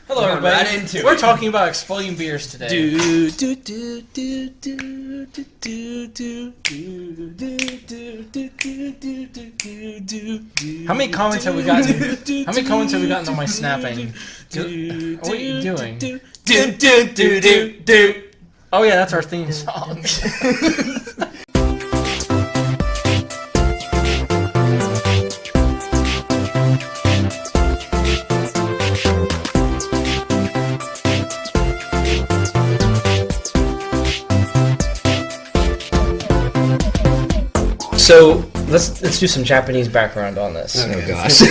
Hello, everybody. Right into We're it. talking about exploding beers today. How many comments have we gotten? How many comments have we gotten on my snapping? What are you doing? Oh yeah, that's our theme song. So let's do some Japanese background on this. Oh gosh.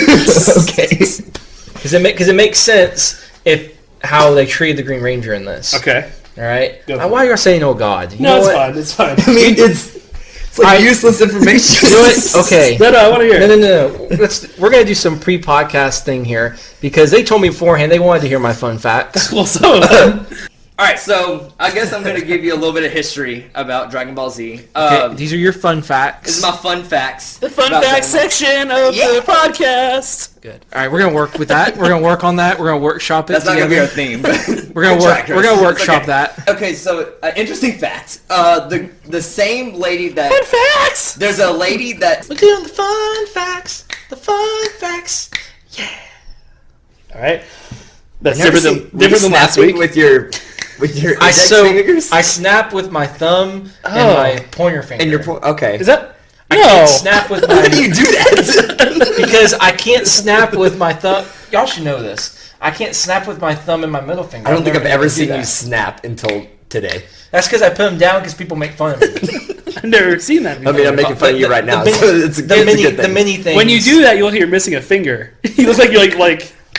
Okay. Because it makes sense if how they treated the Green Ranger in this. Okay. All right. Go for Why are you saying, "Oh God"? You No, know it's what? fine. It's fine. I mean, it's like useless information. You know what? Okay. No, I want to hear it. No. We're gonna do some pre-podcast thing here because they told me beforehand they wanted to hear my fun facts. Well, some of them. All right, so I guess I'm going to give you a little bit of history about Dragon Ball Z. Okay, these are your fun facts. This is my fun facts. The fun about facts Dragon section of the podcast. Good. All right, we're gonna work with that. We're gonna work on that. We're gonna workshop it. That's not going to be our together. theme. We're gonna workshop Okay. that. Okay, so interesting fact. The same lady that... Fun facts. There's a lady that... We're doing the fun facts. The fun facts. All right. That's Never different seen- than last week. with your index fingers? I snap with my thumb and Oh. my pointer finger. And your okay. Is that? I No. can't snap with Why do my you do that? because I can't snap with my thumb. Y'all should know this. I can't snap with my thumb and my middle finger. I don't think I've never ever been able to do seen that. you snap until today. That's because I put them down because people make fun of me. I've never seen that I before. mean, I'm making fun of you right now, The so it's a the good mini thing. things. When you do that, you look like you're missing a finger. You look like you're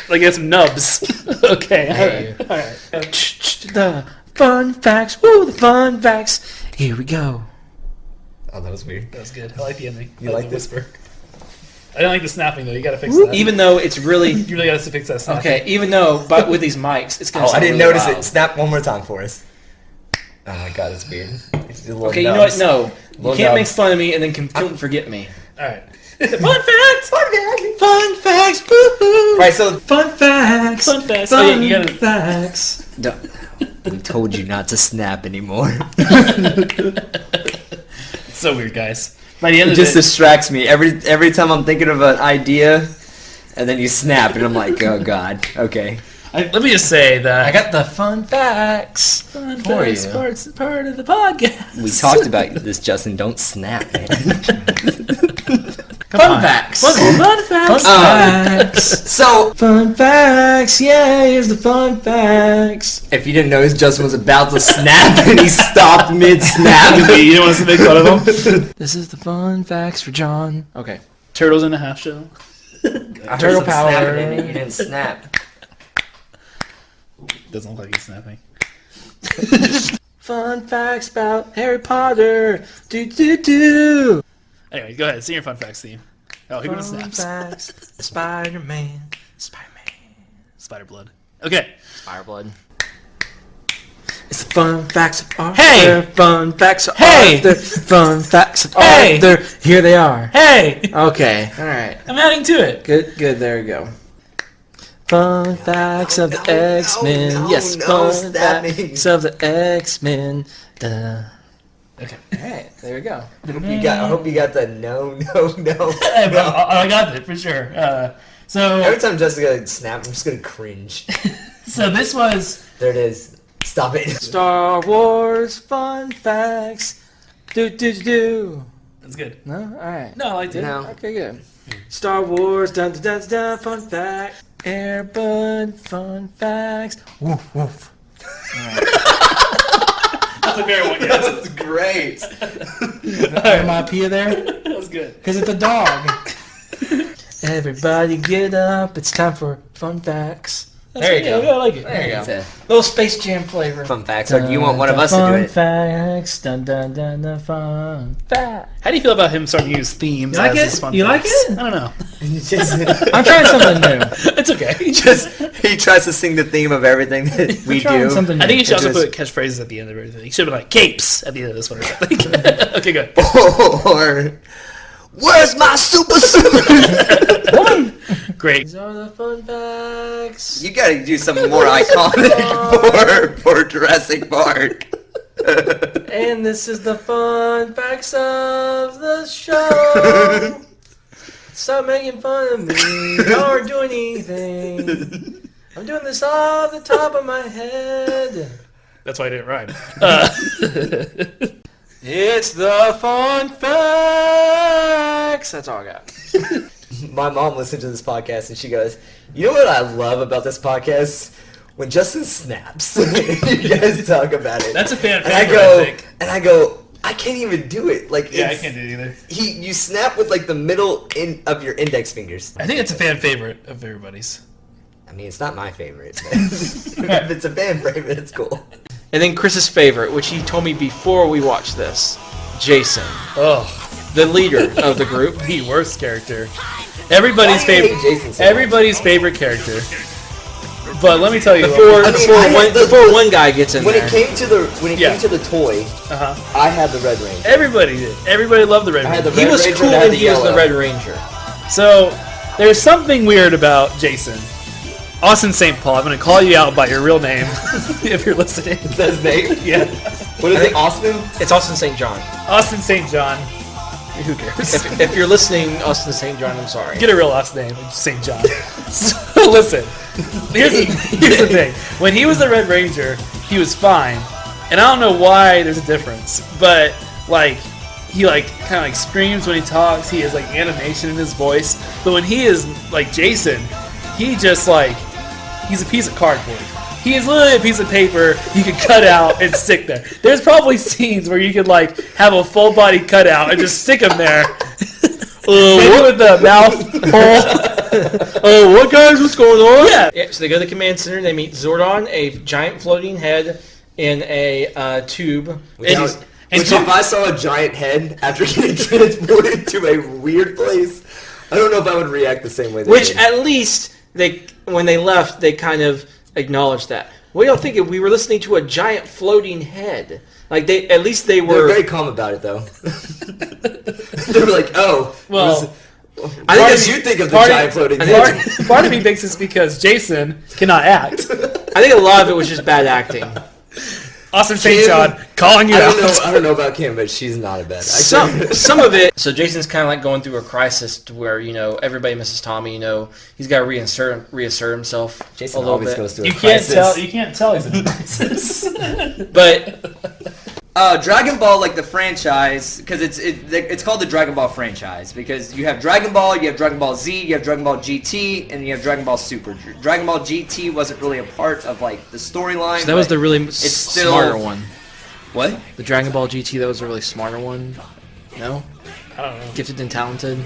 like you have some nubs. Okay. Hey. All right. The fun facts. Woo, the fun facts. Here we go. Oh, that was weird. That was good. I like the ending. You I like the this? whisper. I don't like the snapping though. You gotta fix that. Even though it's really you really gotta fix that snapping. okay. Even though, but with these mics, it's gonna. Oh, I sound didn't really notice loud. it. Snap one more time for us. Oh my god, that's weird. It's a little Okay, you know what? nubs. No, you Little can't make nubs. fun of me and then completely forget me. All right. Fun facts. Fun facts. Woo-hoo. Right, so Fun facts. Fun facts. Fun Oh, yeah, you gotta- facts. we told you not to snap anymore. It's so weird, guys. By the end It of just it, distracts me every time I'm thinking of an idea, and then you snap, and I'm like, oh god, okay. let me just say that I got the fun facts fun for facts you. part of the podcast. We talked about this, Justin. Don't snap, man. Fun facts. Fun facts. Fun facts. So, Fun facts. Yeah, here's the fun facts. if you didn't notice, Justin was about to snap, and he stopped mid-snap. You don't want us to make fun of them? This is the fun facts for John. Okay. Turtles in a half shell. I heard Turtle some power. snapping in it. You didn't snap. Doesn't look like he's snapping. Fun facts about Harry Potter. Do. Anyway, go ahead. Sing your fun facts theme. Oh, he Fun snaps. facts. Spider-Man. Spider blood. Okay. Fireblood. It's the fun facts of Arthur. Hey! Fun facts of Hey! Arthur. Fun facts of Hey! Arthur. Here they are. Hey, Okay. All right. I'm adding to it. Good. There we go. Fun facts of the X-Men. no, Yes, no fun snapping. facts of the X-Men. Da. Okay. All right. There we go. I hope you got the no. Hey, but I got it for sure. Every time Jessica snaps, I'm just gonna cringe. So this was There it is. Stop it. Star Wars fun facts. Do. that's good. No? All right. No, I liked it. No. Okay, good. Star Wars, dun, fun fact. Airbud, fun facts. Woof, woof. That's a fair one. Yes. That's great. Am I Pia there? That was good. Because it's a dog. Everybody get up. It's time for fun facts. There you go. Yeah, I like it. There you It's go. a Little Space Jam flavor. fun fact. So do you want one of us to do Fun it? facts. Dun, fun facts. How do you feel about him starting to use themes? You like as it? his fun You like facts? it? I don't know. I'm trying something new. It's okay. He tries to sing the theme of everything that we trying do. something new. I think you should also Just- put catchphrases at the end of everything. You should have been like capes at the end of this one or something. Okay, good. Or where's my super suit? Great. These are the fun facts. You gotta do something more iconic for Jurassic Park. And this is the fun facts of the show. Stop making fun of me or do anything. I'm doing this off the top of my head. That's why I didn't rhyme. It's the fun facts. That's all I got. My mom listens to this podcast and she goes, "You know what I love about this podcast? When Justin snaps, you guys talk about it." That's a fan and I favorite, go, I think. I can't even do it. Like, Yeah, I can't do it either. You snap with like the middle of your index fingers. I think it's a fan favorite of everybody's. I mean, it's not my favorite, but if it's a fan favorite, it's cool. And then Chris's favorite, which he told me before we watched this, Jason, Oh, the leader of the group. the worst character. Everybody's Why do you hate favorite. Jason so much? Everybody's favorite character. But let me tell you. Before I mean, before one guy gets in When there. it came to the Yeah. came to the toy, Uh-huh. I had the Red Ranger. Everybody did. Everybody loved the Red I had Ranger. the He Red was Ranger cool and I had when the he was the yellow. Red Ranger. So there's something weird about Jason. Austin St. Paul. I'm going to call you out by your real name if you're listening. Is that his name? Yeah. What is it, Austin? It's Austin St. John. Austin St. John. Who cares? If you're listening, Austin St. John, I'm sorry. Get a real last name, St. John. So listen, here's the thing. When he was the Red Ranger, he was fine, and I don't know why there's a difference, but like he like kind of like screams when he talks. He has like animation in his voice, but when he is like Jason, he just like he's a piece of cardboard. He is literally a piece of paper you could cut out and stick there. There's probably scenes where you could like have a full body cutout and just stick him there. Maybe with the mouth hole. Oh, what guys? What's going on? Yeah. So they go to the command center. They meet Zordon, a giant floating head in a tube. Which if I saw a giant head after getting transported to a weird place, I don't know if I would react the same way they Which did. at least when they left, they kind of acknowledged that. What do y'all think if we were listening to a giant floating head? Like they were They were very calm about it, though. They were like, "Oh, Well, I what think did you think of the part of- giant floating I head?" think- part of me thinks it's because Jason cannot act. I think a lot of it was just bad acting. Austin St. Kim, John calling you I out. don't know about Kim, but she's not a bad actor. Some of it. So Jason's kind of like going through a crisis to where everybody misses Tommy. He's got to reassert himself Jason a little always bit. goes through a You can't crisis. tell. You can't tell he's in a crisis. But Dragon Ball, like the franchise, because it's called the Dragon Ball franchise because you have Dragon Ball, you have Dragon Ball Z, you have Dragon Ball GT, and you have Dragon Ball Super. Dragon Ball GT wasn't really a part of like the storyline. so that was but the really still- smarter one. what? The Dragon Ball GT. That was the really smarter one. No, I don't know. Gifted and Talented.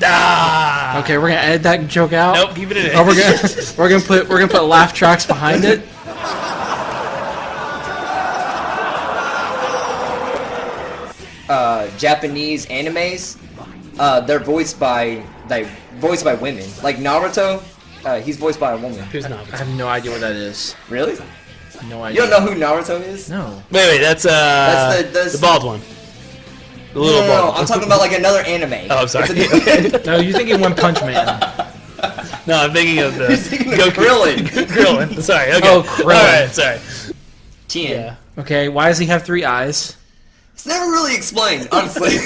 Ah. Okay, we're gonna edit that joke out. Nope. Keep it in. Oh, we're gonna put laugh tracks behind it. Japanese animes, they're voiced by women. Like Naruto, he's voiced by a woman. Who's not? I have no idea what that is. Really? No You idea. don't know who Naruto is? No. Wait. That's That's the bald one. The little No, bald. I'm one. talking about like another anime. Oh, I'm sorry. No, you're thinking One Punch Man. No, I'm thinking of the You're thinking of Goku. Krillin. Krillin. Sorry. Okay. Oh, Krillin. All right. Sorry. Tien. Yeah. Okay, why does he have 3 eyes? It's never really explained, honestly.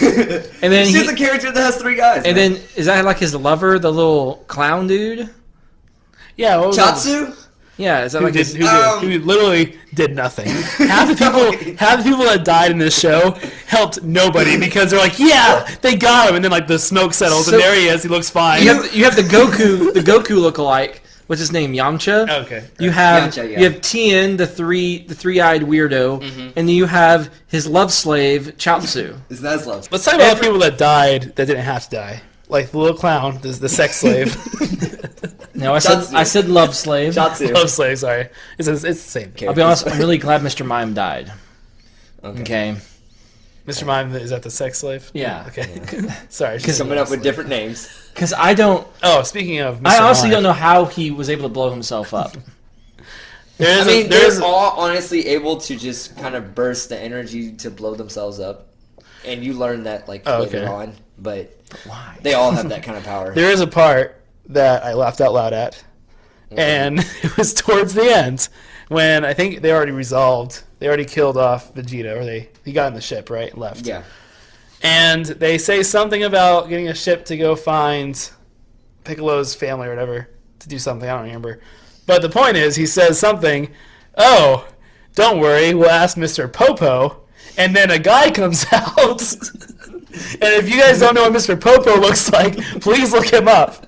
And then he's just he- a character that has 3 guys. And man. then is that like his lover, the little clown dude? Yeah. What was it? Chatsu? Yeah, is that Who, like did, his? who literally did nothing. Half the people that died in this show helped nobody because they're like, yeah, they got him, and then like the smoke settles, So- and there he is. He looks fine. You have the Goku lookalike. What's his name? Yamcha. Okay. You have Yamcha, yeah. you have Tien, the three-eyed weirdo, and then you have his love slave Chaozu. It's Neslo. Let's talk about the people that died that didn't have to die, like the little clown, the sex slave. No, I Chaozu. said love slave. Chatsu. Love slave. Sorry, it's the same. I'll be honest. I'm really glad Mr. Mime died. Okay. Mr. Mime, is that the sex slave? Yeah. Okay. Sorry. just- Coming up with different names. Because I don't. Oh, speaking of, Mr. I honestly Mime, don't know how he was able to blow himself up. There is I mean, there is they're all honestly able to just kind of burst the energy to blow themselves up. And you learn that like Oh, later okay. on. But Why? they all have that kind of power. there is a part that I laughed out loud at, and it was towards the end when I think they already killed off Vegeta, or he got in the ship, right, and left. Yeah. And they say something about getting a ship to go find Piccolo's family or whatever to do something. I don't remember. But the point is, he says something, oh, don't worry, we'll ask Mr. Popo. And then a guy comes out. And if you guys don't know what Mr. Popo looks like, please look him up.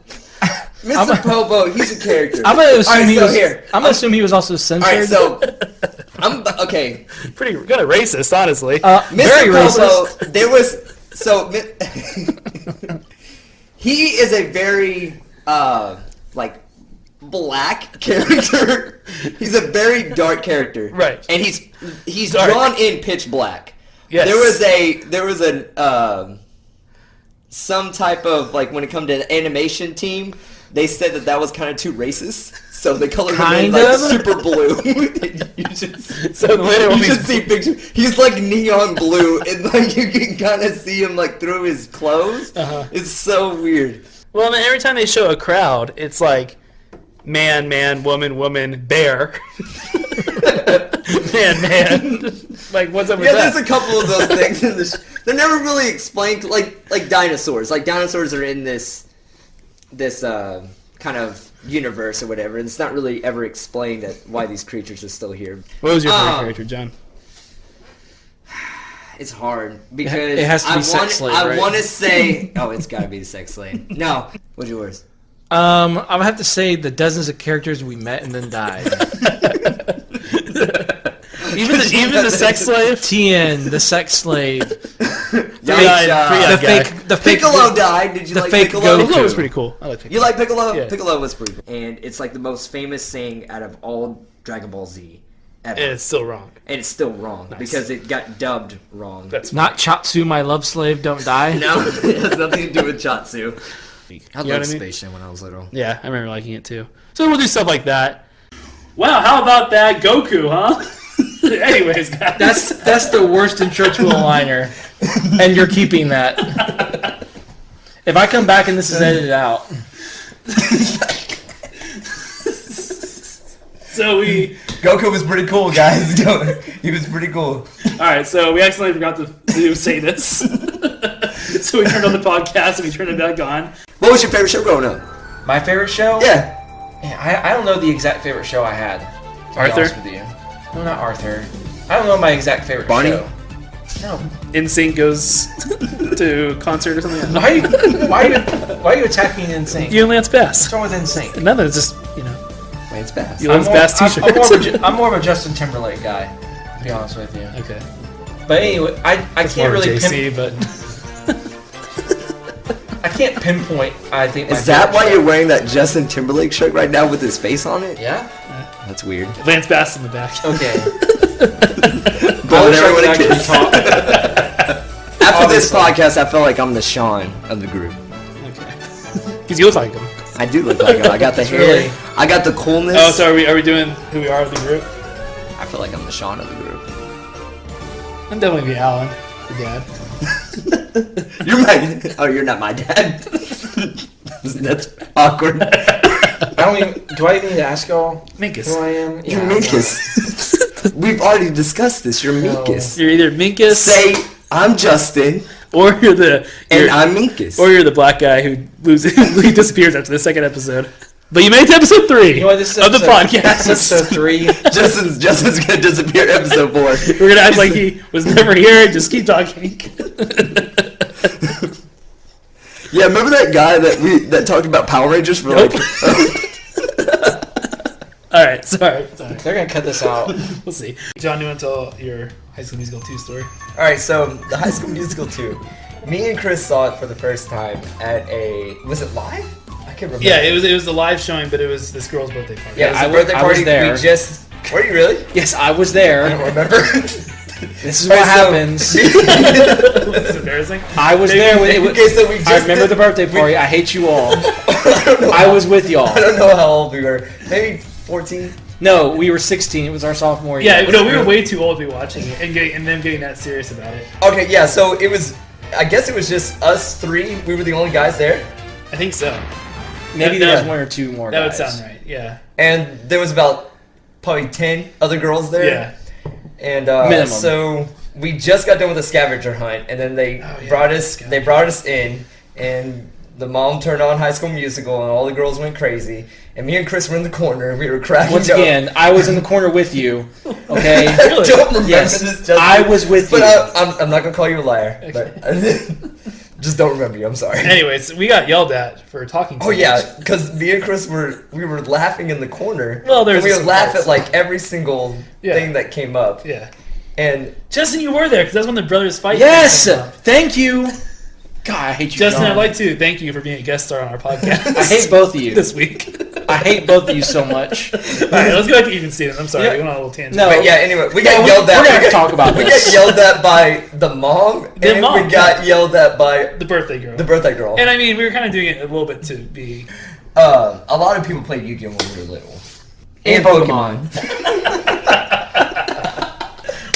Mr. Popo, he's a character. I'm gonna assume Alright, assume he was also censored. Alright, so okay. Pretty kind of racist, honestly. Mr. Very Popo, racist. there was he is a very like black character. He's a very dark character, Right. And he's Dark. drawn in pitch black. Yes. There was a some type of, like, when it comes to the animation team, they said that was kind of too racist. So they colored him in, like, super blue. you should see pictures. He's like neon blue, and like you can kind of see him like through his clothes. Uh-huh. It's so weird. Well, and then every time they show a crowd, it's like man, man, woman, woman, bear. man. Like, what's up with Yeah, that? there's a couple of those things in this. They're never really explained, like dinosaurs. Like, dinosaurs are in this kind of universe or whatever, and it's not really ever explained why these creatures are still here. What was your favorite character, John? It's hard because It has to be Sex Slave, I right? want to say, oh, it's got to be the Sex Slave. No, what's yours? I'm gonna have to say the dozens of characters we met and then died. Even the sex slave? Tien, the sex slave, The Piccolo died. Did you like fake Piccolo? Goku. Piccolo was pretty cool. I like Piccolo. You like Piccolo? Yeah. Piccolo was pretty cool. And it's like the most famous thing out of all Dragon Ball Z ever. And it's still wrong. And it's still wrong because it got dubbed wrong. That's not Chatsu, my love slave, don't die. No, it has nothing to do with Chatsu. I You know loved what I mean? Space Jam when I was little. Yeah, I remember liking it too. So we'll do stuff like that. Wow, how about that Goku, huh? Anyways, guys. That's the worst intro to a liner, and you're keeping that. If I come back and this is edited out, So Goku was pretty cool, guys. He was pretty cool. alright, so we accidentally forgot to say this. So we turned on the podcast and we turned it back on. What was your favorite show growing up? My favorite show? Yeah. I don't know the exact favorite show I had. To Arthur? Be honest with you. No, not Arthur. I don't know my exact favorite Barney? show. No. NSYNC goes to concert or something. Why are you attacking NSYNC? You and Lance Bass. What's wrong with NSYNC? Nothing, it's just, Lance Bass. you Lance Bass t-shirt. I'm more of a Justin Timberlake guy, to be honest with you. Okay. But anyway, I It's can't more really JC, but I can't pinpoint. I think my Is that favorite why show. you're wearing that Justin Timberlake shirt right now with his face on it? Yeah. That's weird. Lance Bass in the back. Okay. Blowing wish I everyone could a actually kiss. talk. After this podcast, I feel like I'm the Sean of the group. Okay. Because you look like him. I do look like him. I got the hair. really- I got the coolness. Oh, so are we doing who we are of the group? I feel like I'm the Sean of the group. I'm definitely the Alan, the dad. You're my. Oh, you're not my dad. That's awkward. Do I even need to ask y'all Minkus. who I am? You're Yeah, Minkus. We've already discussed this. You're No. Minkus. You're either Minkus Say I'm Justin or and I'm Minkus. or you're the black guy who who disappears after the second episode. But you made it to episode 3 You know what? This is of the episode- podcast. This is episode 3. Justin's gonna disappear episode 4. We're gonna act like he was never here and just keep talking. Yeah, remember that guy that talked about Power Rangers for Nope. like All right, sorry. They're gonna cut this out. We'll see. John, you want to tell your High School Musical 2 story? Alright, so the High School Musical 2. Me and Chris saw it for the first time at was it live? I can't remember. Yeah, it was a live showing, but it was this girl's birthday party. Yeah, it was I a was- birthday I was party. there. We just were you really? Yes, I was there. I don't remember. This is what happens. That's embarrassing. I was there. Okay, so we just I remember the birthday party. I hate you all. I was with y'all. I don't know how old we were. Maybe 14. No, we were 16. It was our sophomore year. Yeah, no, we were way too old to be watching it and them getting that serious about it. Okay, yeah, so it was I guess it was just us 3. We were the only guys there. I think so. Maybe That- there was that- one or two more That would guys. sound right. Yeah. And there was about probably 10 other girls there. Yeah. And Minimum. so we just got done with the scavenger hunt, and then they Oh, yeah, brought us. scavenger. They brought us in, and the mom turned on High School Musical, and all the girls went crazy. And me and Chris were in the corner, and we were cracking Once up. again, I was in the corner with you. Okay. I don't remember Yes, this. Justin. I was with But you. I'm not gonna call you a liar. But just don't remember you. I'm sorry. Anyways, we got yelled at for talking. Oh too yeah, much. because me and Chris we were laughing in the corner. Well, there's and we would some laugh parts. at like every single Yeah. thing that came up. Yeah. And Justin, you were there because that's when the brothers fight. Yes. came up. Thank you. God, I hate you. Justin, John. I'd like to thank you for being a guest star on our podcast. I hate both of you. this week. I hate both of you so much. All right, let's go back to Even Stevens. I'm sorry, Yeah. we went on a little tangent. No. but yeah, anyway, we got Yeah, yelled at. we're gonna we got- talk about We this. got yelled at by the mom, The and mom, we got yelled at by The birthday girl. the birthday girl. And I mean, we were kind of doing it a little bit to be. A lot of people played Yu-Gi-Oh when we were little. And Pokemon.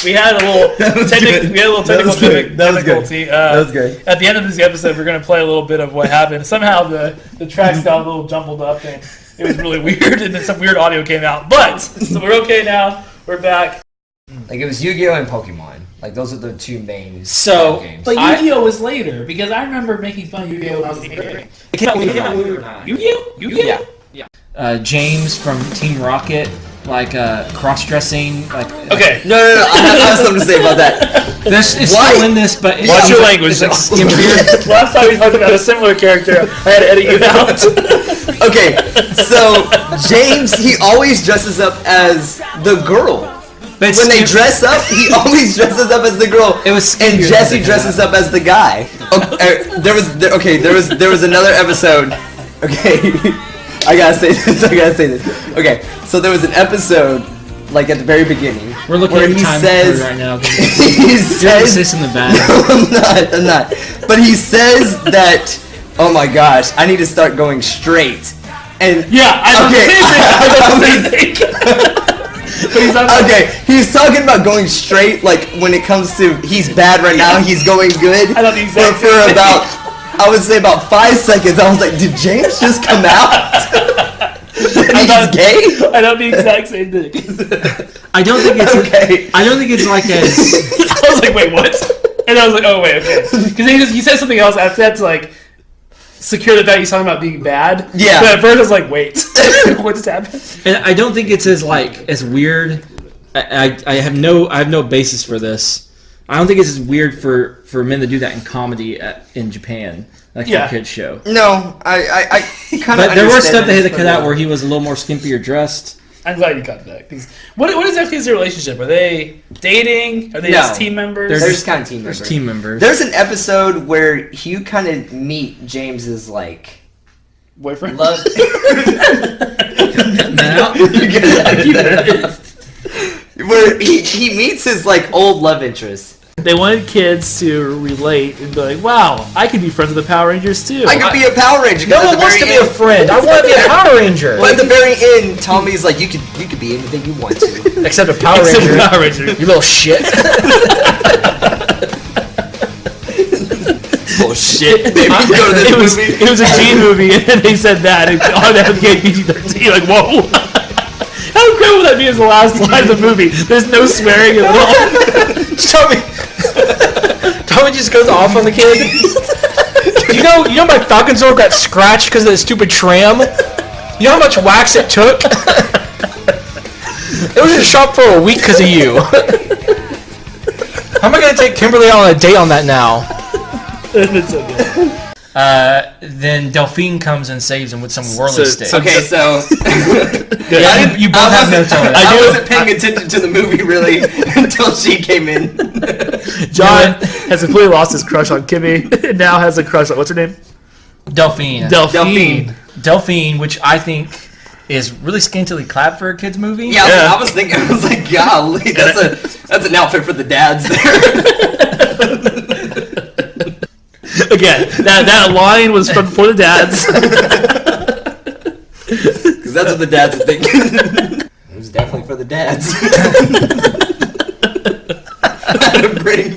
We had a little technical. We had a little That was technical good. That was good. difficulty. That was good. At the end of this episode, we're going to play a little bit of what happened. Somehow the tracks got a little jumbled up, and it was really weird, and then some weird audio came out. But so we're okay now. We're back. Like it was Yu-Gi-Oh and Pokemon. Like those are the two main So, games. But I- Yu-Gi-Oh was later because I remember making fun of Yu-Gi-Oh when I was a kid. It came out when we were nine. Yu-Gi-Oh? Yu-Gi-Oh? Yeah. James from Team Rocket, like cross-dressing, like. Okay. no, I have something to say about that. It's Why? still in this, but it's Watch your it's language. like skimpier. Last time we talked about a similar character, I had to edit you out. Okay, so James, he always dresses up as the girl. But it's When they skimp- dress up, he always dresses up as the girl. It was and skimpier Jesse than dresses up as the guy. Okay, there was another episode. Okay, I gotta say this. Okay, so there was an episode, like at the very beginning, We're looking where at the he time says, right now. he You're gonna say says, something bad. I'm not. But he says that, oh my gosh, I need to start going straight. And Yeah, I know the same thing. I know the same thing. But he's not Okay, he's talking about going straight, like when it comes to he's bad right now, he's going good. I know the But exact for same thing. about, I would say about 5 seconds, I was like, did James just come out? He's gay? I know the exact same thing. I don't think it's. Okay. I don't think it's like as. I was like, wait, what? And I was like, oh, wait, okay. Because he said something else after that to, like, secure the fact he's talking about being bad. Yeah. But at first I was like, wait, what just happened? And I don't think it's as weird. I have no basis for this. I don't think it's as weird for men to do that in comedy in Japan, like Yeah. for a kids show. No, I kind of But there was stuff they had to cut out where he was a little more skimpier dressed. I'm glad you got that. 'Cause what exactly is their relationship? Are they dating? Are they No. just team members? They're just kind of team There's members. team members. There's an episode where you kind of meet James's, like, boyfriend? love... Now- Where he meets his, like, old love interest. They wanted kids to relate and be like, wow, I could be friends with the Power Rangers too. I could be a Power Ranger. 'cause No at one the wants to very be a end- friend. I want to be a Power Ranger. But at the very end, Tommy's like, you could be anything you want to. Except a Power Except Ranger. Power Ranger. You little shit. Bullshit. Maybe you go to this movie. It was a G movie, and then they said that, and automatically PG-13. Like, whoa. How great would that be as the last line of the movie? There's no swearing at all. Tommy just goes off on the kid. you know my Falcon sword got scratched because of the stupid tram? You know how much wax it took? It was in the shop for a week because of you. How am I going to take Kimberly on a date on that now? It's so good. Then Delphine comes and saves him with some whirly stick. Okay, so Good. You both have notes on it. I wasn't paying attention to the movie really until she came in. John has completely lost his crush on Kimmy, and now has a crush on, what's her name? Delphine. Delphine. Delphine, which I think is really scantily clad for a kid's movie. Yeah, Yeah. I was thinking, I was like, golly, that's an outfit for the dads there. Again, that line was from For the Dads. Because that's what the dads are thinking. It was definitely for the dads.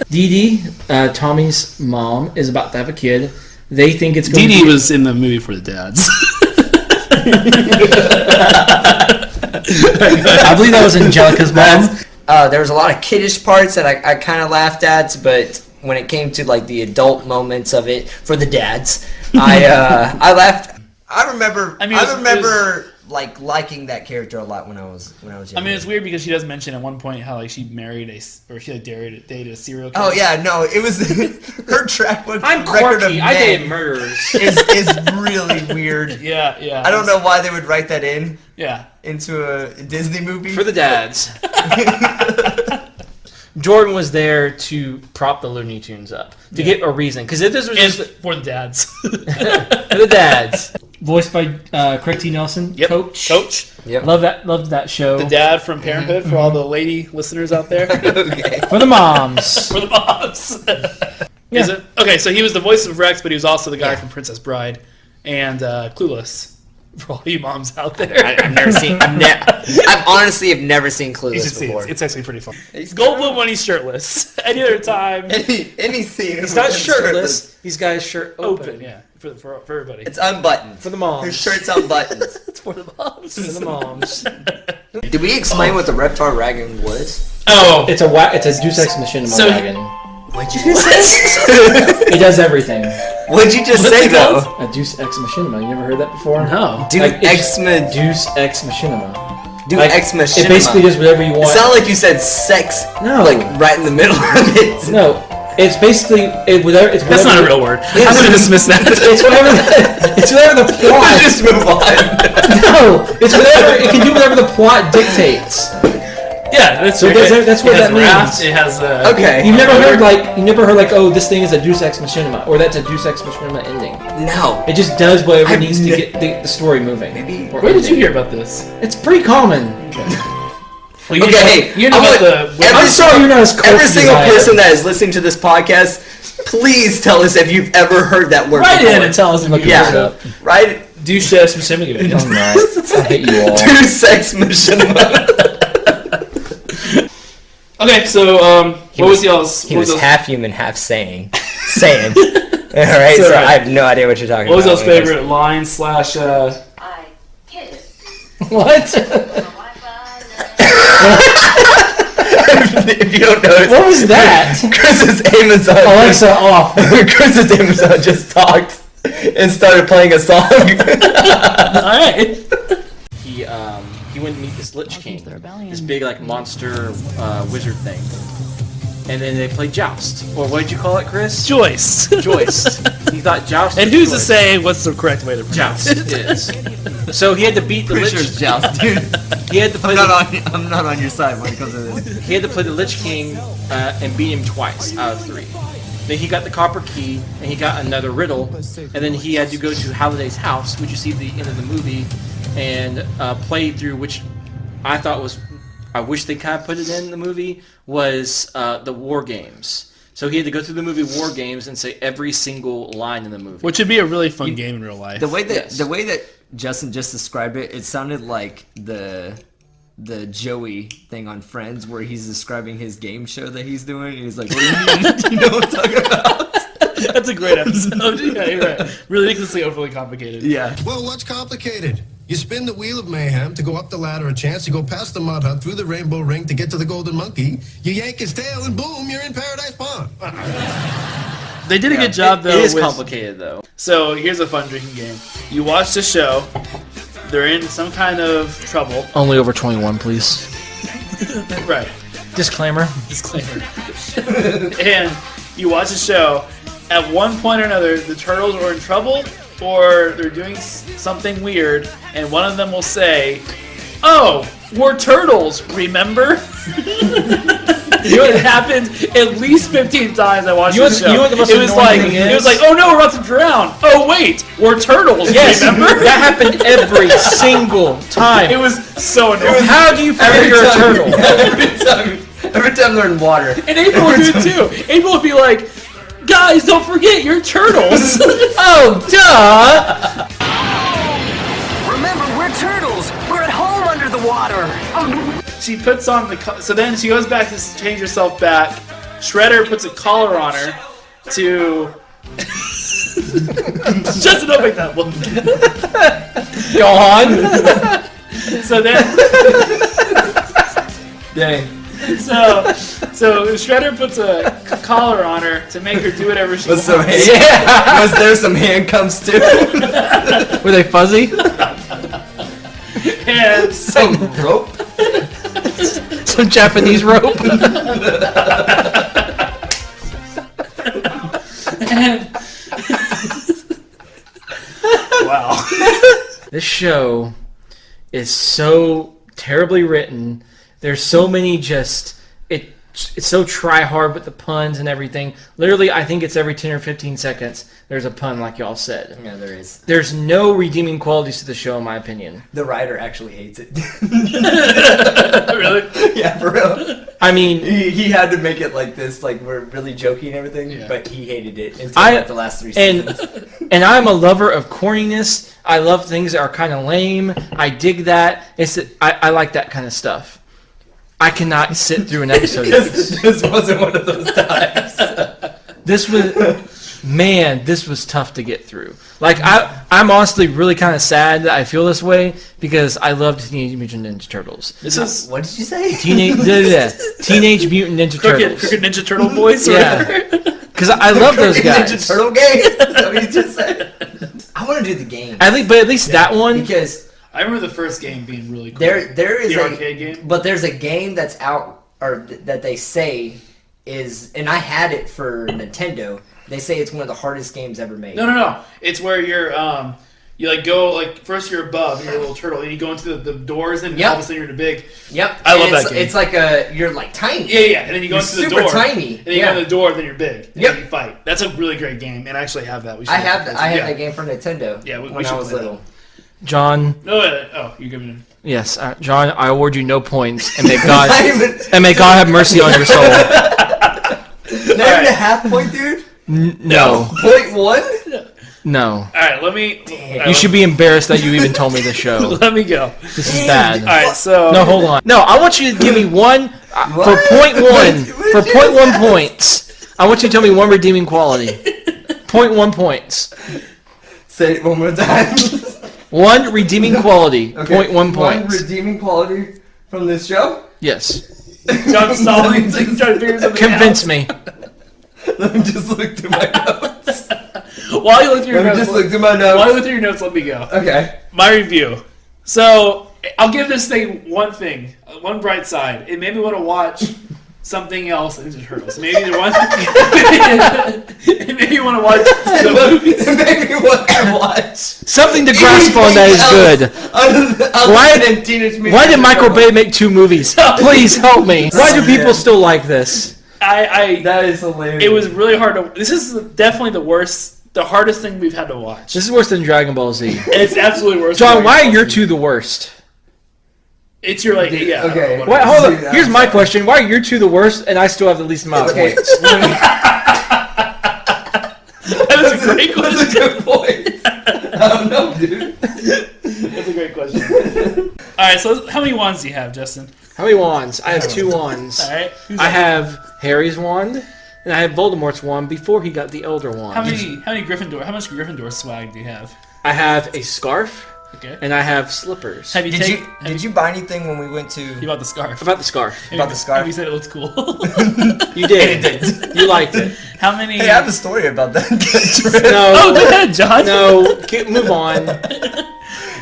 Dee Dee, Tommy's mom, is about to have a kid. They think it's going Dee to Dee be... was in the movie For the Dads. I believe that was Angelica's mom. There was a lot of kiddish parts that I kind of laughed at, but when it came to like the adult moments of it for the dads, I laughed. I remember like liking that character a lot when I was younger. I mean, it's weird because she does mention at one point how like she married or she like dated a serial killer. Oh yeah, no, it was her track record I'm of quirky. I men dated murderers. is really weird. Yeah. I don't know why they would write that Yeah. into a Disney movie. For the dads. Jordan was there to prop the Looney Tunes up to get a reason. Because if this was And just for the dads. for the dads, voiced by Craig T. Nelson, Yep. Coach. Yep. Loved that show. The dad from Parenthood for all the lady listeners out there. Okay. For the moms. For the moms. Yeah. Is it? Okay, so he was the voice of Rex, but he was also the guy from Princess Bride and Clueless. For all you moms out there. I've never seen. I've honestly have never seen You Clueless should see before. it. It's actually pretty fun. Goldblum when he's shirtless. Any other time, any scene. He's not shirtless. He's got his shirt open. yeah, for everybody. It's unbuttoned. For the moms. His shirt's unbuttoned. It's for the moms. For the moms. Did we explain what the Reptar Wagon was? Oh, It's a Deus Ex Machina So- wagon. What'd you just say? It does everything. What'd you just say though? A Deus Ex Machina. You never heard that before? no. Dude, Like, it's- X-Men. Deus Ex Machina. Dude, Like, X-Machinima. It basically does whatever you It want. sounded like you said sex. No. Like right in the middle of it. No, it's basically whatever. It's That's whatever, not a real word. Yes. I'm gonna dismiss that. It's whatever. It's whatever the plot. Just move on. No, it's whatever. It can do whatever the plot dictates. Yeah, that's, So that's what that means. It has Okay. You never heard like, oh, this thing is a Deus Ex Machina, or that's a Deus Ex Machina ending. No. It just does whatever I've needs to ne- get the story moving. Maybe. Or Where did you ending. hear about this? It's pretty common. Well, you Okay, know, hey, you know I about want the. I'm sorry you're not as Every cultured single as I am. person that is listening to this podcast, please tell us if you've ever heard that word. Write before. in and tell us if you Yeah. heard it. Right? Douche ass Machine. I'm not. I hate you all. Two sex machinima. Okay, so what was y'all's? He what was those- half human, half saying. All right, So, so I have no idea what you're talking What was about. those favorite lines slash? I kiss What? If you don't know, What was that? Chris's Amazon. Alexa off. Chris's Amazon just talked and started playing a song. All right. He went to meet this Lich King, this big like monster wizard thing, and then they played joust. Or what did you call it, Chris? Joyce. Joist. He thought joust. And was who's to joist. say what's the correct way to pronounce Joust it? is. So he had to beat the Pretty Lich. sure it's joust, dude. He had to play. I'm not on your side when it comes to this. He had to play the Lich King and beat him twice out of 3. Then he got the copper key and he got another riddle, and then he had to go to Halliday's house, which you see at the end of the movie, and play through, which I thought was, I wish they kind of put it in the movie, was the War Games. So he had to go through the movie War Games and say every single line in the movie. Which would be a really fun game in real life. The way that Yes. the way that Justin just described it, it sounded like the Joey thing on Friends, where he's describing his game show that he's doing. And he's like, "What do you mean? You know what I'm talking about?" That's a great episode. Yeah, you're right. Ridiculously overly complicated. Yeah. Well, what's complicated? You spin the wheel of mayhem to go up the ladder a chance, you go past the mud hut, through the rainbow ring to get to the golden monkey, you yank his tail and boom, you're in Paradise Pond. They did a good job though. It is with- complicated though. So here's a fun drinking game. You watch the show. They're in some kind of trouble. Only over 21, please. Right. Disclaimer. Disclaimer. And you watch the show. At one point or another, the turtles are in trouble, or they're doing something weird, and one of them will say, "Oh, we're turtles, remember?" It happened at least 15 times. I watched You know the what- show. you know what the most it was annoying like thing it was is? like, "Oh no, we're about to drown." Oh wait, we're turtles. Yes, remember? that happened every single time. It was so annoying. How do you figure you're a turtle? Every time they're in water. And April would do it too. April would be like, "Guys, don't forget, you're turtles." Oh, duh! Remember, we're turtles. We're at home under the water. She puts on so then she goes back to change herself back. Shredder puts a collar on her to Justin, don't make that look. Go on. So then, Dang. so Shredder puts a collar on her to make her do whatever she wants. Yeah. Was there some handcuffs too? Were they fuzzy? And Some rope? Some Japanese rope? wow. This show is so terribly written. There's so many it's so try hard with the puns and everything. Literally, I think it's every 10 or 15 seconds there's a pun, like y'all said. Yeah, there is. There's no redeeming qualities to the show, in my opinion. The writer actually hates it. Really? Yeah, for real. I mean, He had to make it like this, like we're really joking and everything, Yeah. but he hated it until I- like, the last 3 seasons. and I'm a lover of corniness. I love things that are kind of lame. I dig that. I like that kind of stuff. I cannot sit through an episode. This wasn't one of those times. This was tough to get through. Like I'm honestly really kind of sad that I feel this way because I loved Teenage Mutant Ninja Turtles. This is What did you say? Teenage Mutant Ninja Turtles. Crooked Ninja Turtle boys. Or Yeah. whatever. Because I love those Ninja guys. Turtle game? Is that what you just said? I want to do the game. At least that one. Because I remember the first game being really cool. there is The a arcade game? but there's a game that's out or that they say is, and I had it for Nintendo. They say it's one of the hardest games ever made. No. It's where you're you like go like first you're above, you're a little turtle, and you go into the doors, and Yep. all of a sudden you're in a big. Yep. I love And that game. It's like you're like tiny. Yeah, and then you go You're into the super door, tiny. and then you go in the door, and then you're big. And Yep. then you fight. That's a really great game, and I actually have that. We should I have yeah. that game for Nintendo. Yeah, we when should I was play that. little. John, No, oh, you're giving him. yes, John, I award you no points, and may God Not even, and may God have mercy on your soul. not even a half point, dude. No, 0.1. no. All right, let me. You should be embarrassed that you even told me the show. Let me go. This is bad. All right, so No, hold on. No, I want you to give me one for What? point one. What For did you 0.1 say? points. I want you to tell me one redeeming quality. 0.1 points. Say it one more time. One redeeming quality. Okay, 0.1 One points. redeeming quality from this show. Yes. John Stallings trying to figure something Convince me. Let me just look through my notes. out. While you look through your Let me notes, just look through my while you notes. look through your notes, let me go. Okay. My review. So I'll give this thing one thing, one bright side. It made me want to watch something else than Ninja Turtles. Maybe the one. It made me want to watch the movies. It made me want to watch. Something to grasp on that is good. Why- Than Teenage Mutant Why did Ninja Michael Turtles. Bay make 2 movies? Please help me. Why do people still like this? I That is hilarious. it was really hard to. This is definitely the hardest thing we've had to watch. This is worse than Dragon Ball Z. It's absolutely worse. John, than why are Dragon your Ball Z. 2 the worst? It's your like yeah. Okay. Why, hold Dude, on. Here's I'm my sorry. question. Why are your 2 the worst and I still have the least amount of Okay. points? That is a great That's a question. good point. I don't know, dude. That's a great question. All right, so how many wands do you have, Justin? How many wands? I have 2 wands. All right. Who's I up? have Harry's wand, and I have Voldemort's wand before he got the Elder wand. How many Gryffindor? How much Gryffindor swag do you have? I have a scarf, Okay. and I have slippers. Have you Did you buy anything when we went to You bought the scarf. About the scarf. about the scarf? Have you said it looks cool? You did. You liked it. How many? Hey, I have a story about that. No. Oh, go ahead, John. No. Move on.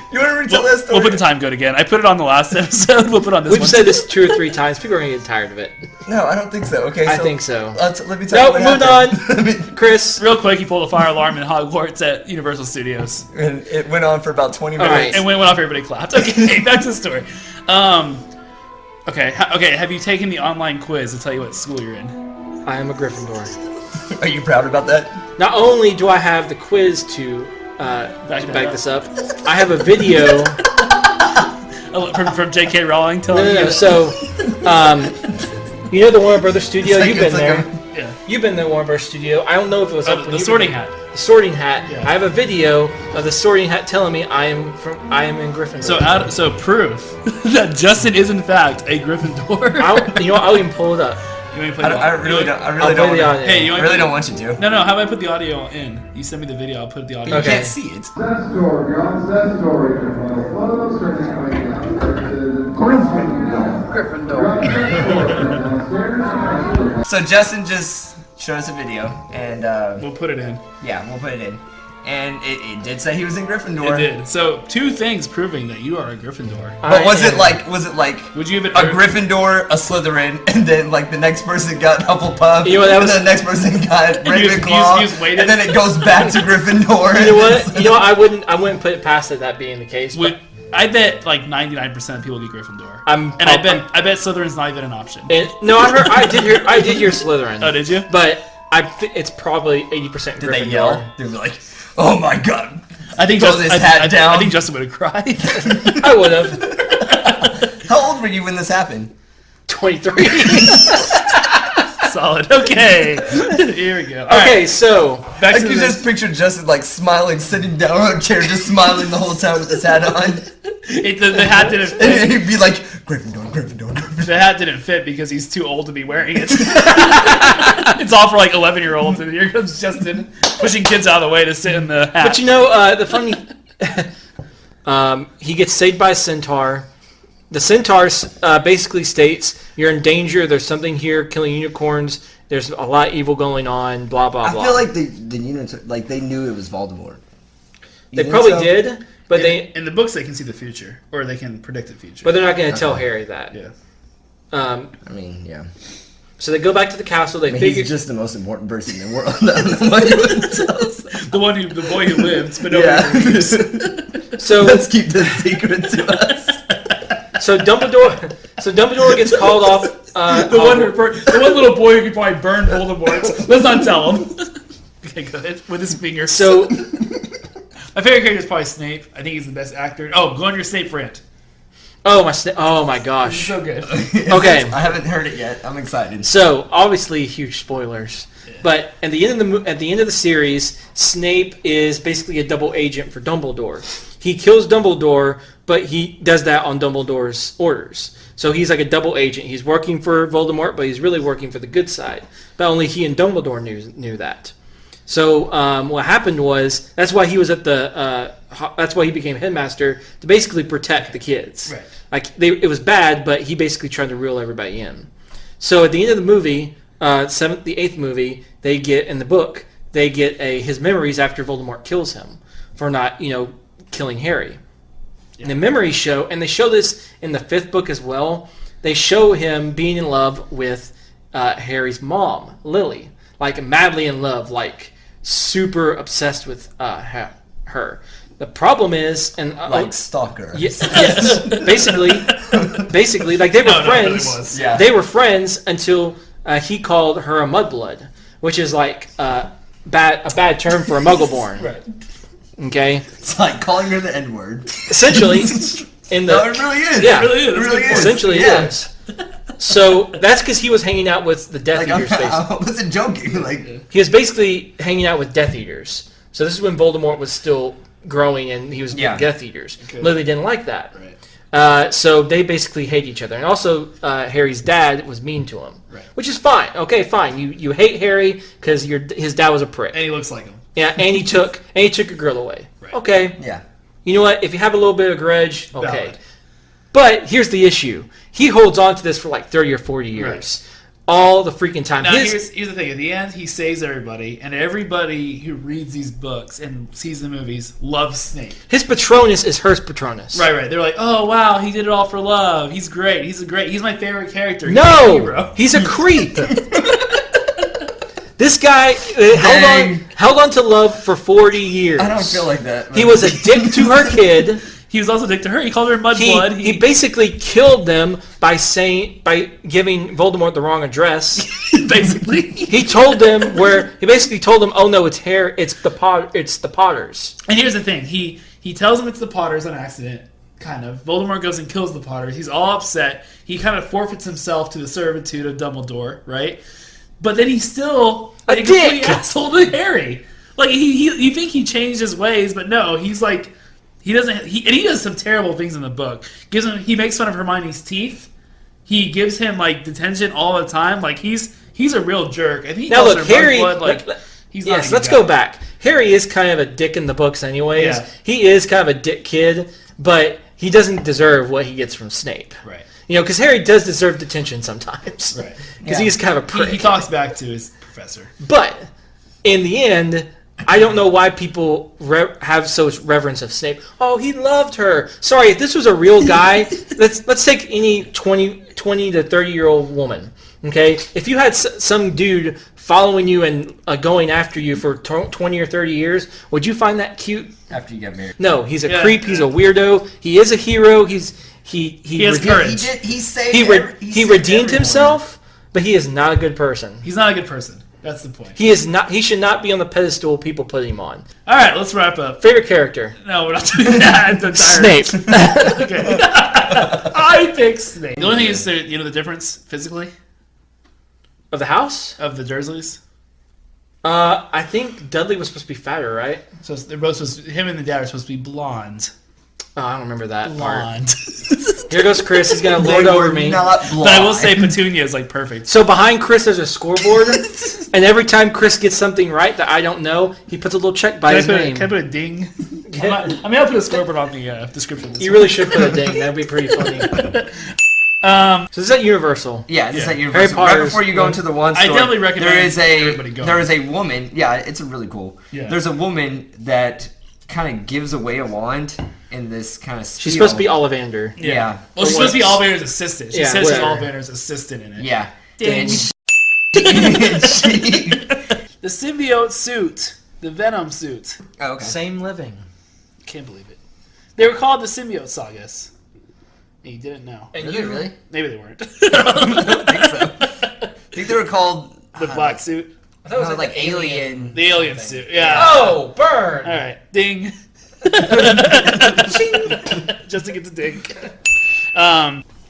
You want to retell that story? We'll put the time code again. I put it on the last episode. We'll put it on this We've one. said this 2 or 3 times. People are going to get tired of it. No, I don't think so. Okay, so I think so. Let me tell Nope, you what moved happened. Chris. Real quick, he pulled a fire alarm in Hogwarts at Universal Studios. And it went on for about 20 All minutes. right. And when it went off, everybody clapped. Okay, back to the story. Okay, okay. Have you taken the online quiz to tell you what school you're in? I am a Gryffindor. Are you proud about that? Not only do I have the quiz to that back up. this up, I have a video. Oh, from J.K. Rowling telling No. you. So, you know the Warner Brothers studio? It's like- You've been it's like there. Yeah. You've been to the Warner Brothers studio. I don't know if it was up when The you Sorting were there. Hat. The Sorting Hat. Yeah. I have a video of the Sorting Hat telling me I am in Gryffindor. So proof that Justin is in fact a Gryffindor. I'll even pull it up. You want me to play I the really don't. I I'll really play don't. the Want audio. Hey, you I want really me to- don't want you to. No, how about I put the audio in? You send me the video, I'll put the audio. You Okay. can't see it. That story, guys, that story. One of those things coming out. Gryffindor. So Justin just showed us a video, and We'll put it in. yeah, we'll put it in. And it did say he was in Gryffindor. It did. So 2 things proving that you are a Gryffindor. But was it like Would you give it a Gryffindor, a Slytherin, and then like the next person got Hufflepuff, You know what, that and was- then the next person got Ravenclaw, you just waited? and then it goes back to Gryffindor. You know what? You know I wouldn't put it past it that being the case. But Would, I bet like 99% of people get Gryffindor. I'm- and I I'm- bet Slytherin's not even an option. no, I did hear Slytherin. Oh, did you? But it's probably 80% Did Gryffindor. they yell? They were like, "Oh my god!" I think Throw Justin, this hat I down. think Justin would have cried. I would have. How old were you when this happened? 23. Solid. Okay. Here we go. All Okay, right, so back I to could this. just picture Justin like smiling, sitting down on a chair, just smiling the whole time with his hat on, The hat didn't fit. and he'd be like, "Gryffindor, Gryffindor, Gryffindor." The hat didn't fit because he's too old to be wearing it. It's all for like 11-year-olds, and here comes Justin pushing kids out of the way to sit in the hat. But you know, the funny, he gets saved by a centaur. The centaur basically states, "You're in danger. There's something here killing unicorns. There's a lot of evil going on. Blah blah I blah." feel like the units like they knew it was Voldemort. You they think probably so? did, but in the books, they can see the future, or they can predict the future. they're not going to tell Harry that. yeah. I mean, yeah. So they go back to the castle. They I mean, figure he's just the most important person in the world. I don't know why you wouldn't tell us. The boy who lived, but nobody Yeah. believes. so Let's keep this secret to us. so Dumbledore gets called off. The one little boy who could probably burn Voldemort. Let's not tell him. Okay, go ahead with his finger. So my favorite character is probably Snape. I think he's the best actor. Oh, go on your Snape rant. oh my gosh. So good. Okay. I haven't heard it yet. I'm excited. So obviously huge spoilers, but at the end of the series, Snape is basically a double agent for Dumbledore. He kills Dumbledore, but he does that on Dumbledore's orders. So he's like a double agent. He's working for Voldemort, but he's really working for the good side. But only he and Dumbledore knew that. So what happened was that's why he was at the that's why he became headmaster to basically protect the kids. Right. Like it was bad, but he basically tried to reel everybody in. So at the end of the movie, the 8th movie, they get in the book, they get his memories after Voldemort kills him for not killing Harry. And the memories show, and they show this in the 5th book as well. They show him being in love with Harry's mom, Lily, like madly in love, like super obsessed with her. The problem is, and Like stalker. yes, basically, like they were No, it really friends. was. Yeah. They were friends until he called her a mudblood, which is like a bad term for a Muggle-born. Right. Okay, It's like calling her the N-word. essentially, in the No, it really is. Yeah. It really is. It really is. essentially Yeah. it is. So that's because he was hanging out with the Death Like, Eaters. Basically. I wasn't joking. Like, He was basically hanging out with Death Eaters. So this is when Voldemort was still growing and he was with Yeah. Death Eaters. Okay. Lily didn't like that. Right. So they basically hate each other. And also, Harry's dad was mean to him. Right. Which is fine. Okay, fine. You hate Harry because his dad was a prick. And he looks like him. Yeah, and he took a girl away. Right. Okay. yeah. You know what? If you have a little bit of grudge, okay. Valid. But here's the issue. He holds on to this for like 30 or 40 years. All the freaking time. Now, here's the thing. At the end, he saves everybody, and everybody who reads these books and sees the movies loves Snape. His Patronus is her Patronus. Right. They're like, oh, wow, he did it all for love. He's great. He's my favorite character. He's my No! hero. He's a creep. This guy Dang. held on to love for 40 years. I don't feel like that. He was a dick to her kid. He was also a dick to her. He called her mudblood. He basically killed them by giving Voldemort the wrong address. basically. He told them oh no, it's the Potters. And here's the thing. He tells him it's the Potters on accident, kind of. Voldemort goes and kills the Potters. He's all upset. He kind of forfeits himself to the servitude of Dumbledore, right? But then he's still A like a complete dick. asshole to Harry. Like you think he changed his ways, but no, he's like he doesn't. He does some terrible things in the book. He makes fun of Hermione's teeth. he gives him like detention all the time. Like he's a real jerk. And he Now calls look, her Harry. Mudblood, like he's not. Yes, a good let's guy. go back. Harry is kind of a dick in the books, anyways. Yeah. He is kind of a dick kid, but he doesn't deserve what he gets from Snape. Right. You know, because Harry does deserve detention sometimes. Right. Because he's kind of a prick. He talks back to his professor. But in the end, I don't know why people have such reverence of Snape. Oh, he loved her. Sorry, if this was a real guy, let's take any 20 to 30-year-old woman. Okay, if you had some dude following you and going after you for 20 or 30 years, would you find that cute? After you get married. No, he's a Yeah. creep. He's a weirdo. He is a hero. He has courage. He saved. He redeemed himself, but he is not a good person. He's not a good person. That's the point. He is not. He should not be on the pedestal people put him on. All right, let's wrap up. Favorite character? No, we're not doing that. I'm tired. Snape. Okay. I pick Snape. The only thing is, you know, the difference physically Of the house? of the Dursleys. I think Dudley was supposed to be fatter, right? So they're both supposed to, him and the dad are supposed to be blonde. Oh, I don't remember that part. Blonde. Here goes Chris. He's gonna lord over me. Not But I will say Petunia is like perfect. So behind Chris, there's a scoreboard, and every time Chris gets something right that I don't know, he puts a little check by his name. Can I put a ding? I'll put a scoreboard on the description. Of this You really should put a ding. That'd be pretty funny. So is that Universal? Yeah, this Yeah. is at Harry Universal. Right Potter's before you go one. into the one I store, definitely recommend everybody go. there is a woman. Yeah, it's really cool. Yeah. There's a woman that kind of gives away a wand in this kind of. She's supposed to be Ollivander. Yeah. Well, she's supposed to be Ollivander's assistant. She Yeah, says she's whatever. Ollivander's assistant in it. Yeah. Ding. And she- The symbiote suit. The Venom suit. Oh, okay. Same living. Can't believe it. They were called the symbiote sagas. You didn't know. And Really, really? Maybe they weren't. I think they were called The black suit. I thought it was like alien. The alien suit. Yeah. Oh, burn! All right. Ding. Just to get the ding.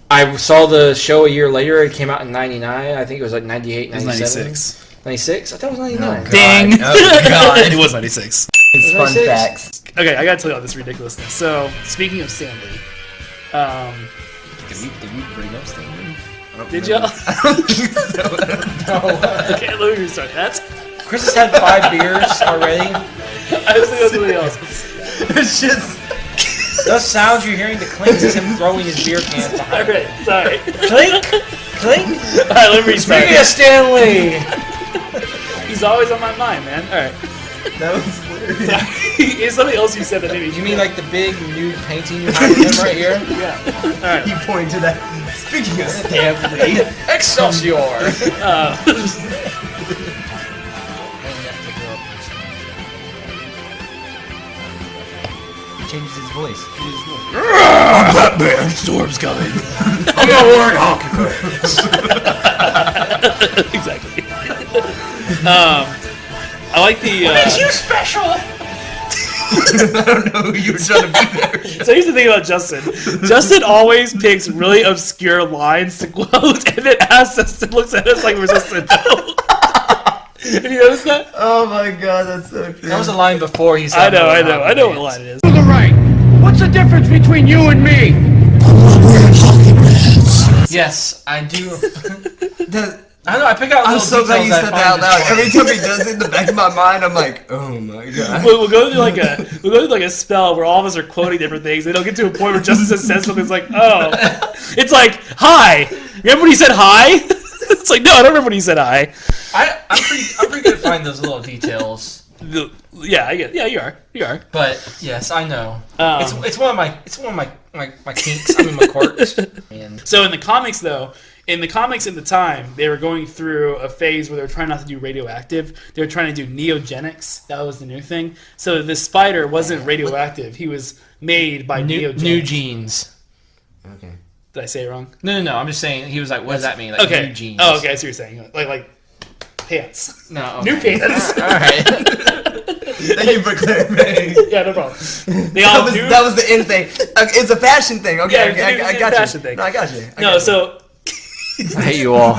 I saw the show a year later. It came out in '99. I think it was like '98, It was '97. 96. 96? I thought it was '99. Ding. Oh god. It was 96. It's fun 96? facts. Okay, I gotta tell you all this ridiculousness. So, speaking of Stanley, Did we bring up Stanley? did y'all? No. Okay, let me restart that. Chris has had 5 beers already. I was thinking of something else. It's just. Those sounds you're hearing, the clinks is him throwing his beer cans behind. Alright, sorry. Clink! Clink! Alright, let me restart. Speaking of Stanley! He's always on my mind, man. Alright. That was weird. It's something else you said that made me. You mean like the big nude painting you have of him right here? Yeah. Alright. He pointed to that. Speaking of Stanley. Excelsior! He changes his voice. Storm's coming. I'm gonna work hockey. Exactly. I like the. You special! I don't know who you were trying to be there. So here's the thing about Justin. Justin always picks really obscure lines to quote, and then asks us and looks at us like we're supposed to know. Have you noticed that? Oh my god, that's so true. That was a line before he I said know what line it is. To the right. What's the difference between you and me? Yes, I do. The- I don't know, I pick out I'm little so glad you details said I that out find loud. interesting. Every time he does it in the back of my mind, I'm like, oh my god. We'll go through like a spell where all of us are quoting different things. And it'll get to a point where Justin says something. It's like, oh, it's like hi. Remember when he said hi? It's like, no, I don't remember when he said hi. I'm pretty good at finding those little details. Yeah, I get. Yeah, you are. But yes, I know. Um, It's one of my kinks. I'm in my quirks. And So in the comics, though, in the time, they were going through a phase where they were trying not to do radioactive. They were trying to do neogenics. That was the new thing. So this spider wasn't radioactive. He was made by neogenics. new genes. Okay. Did I say it wrong? No. I'm just saying. He was like, "What does that mean?" Like Okay. new genes. Oh, okay. I see what you're saying. Like pants. No. Okay. New pants. All right. Thank you for clarifying. Yeah, no problem. They all do. That was the end thing. It's a fashion thing. Okay, Yeah, okay, it's I a got fashion you. thing. No, I got you. No, so I hate you all.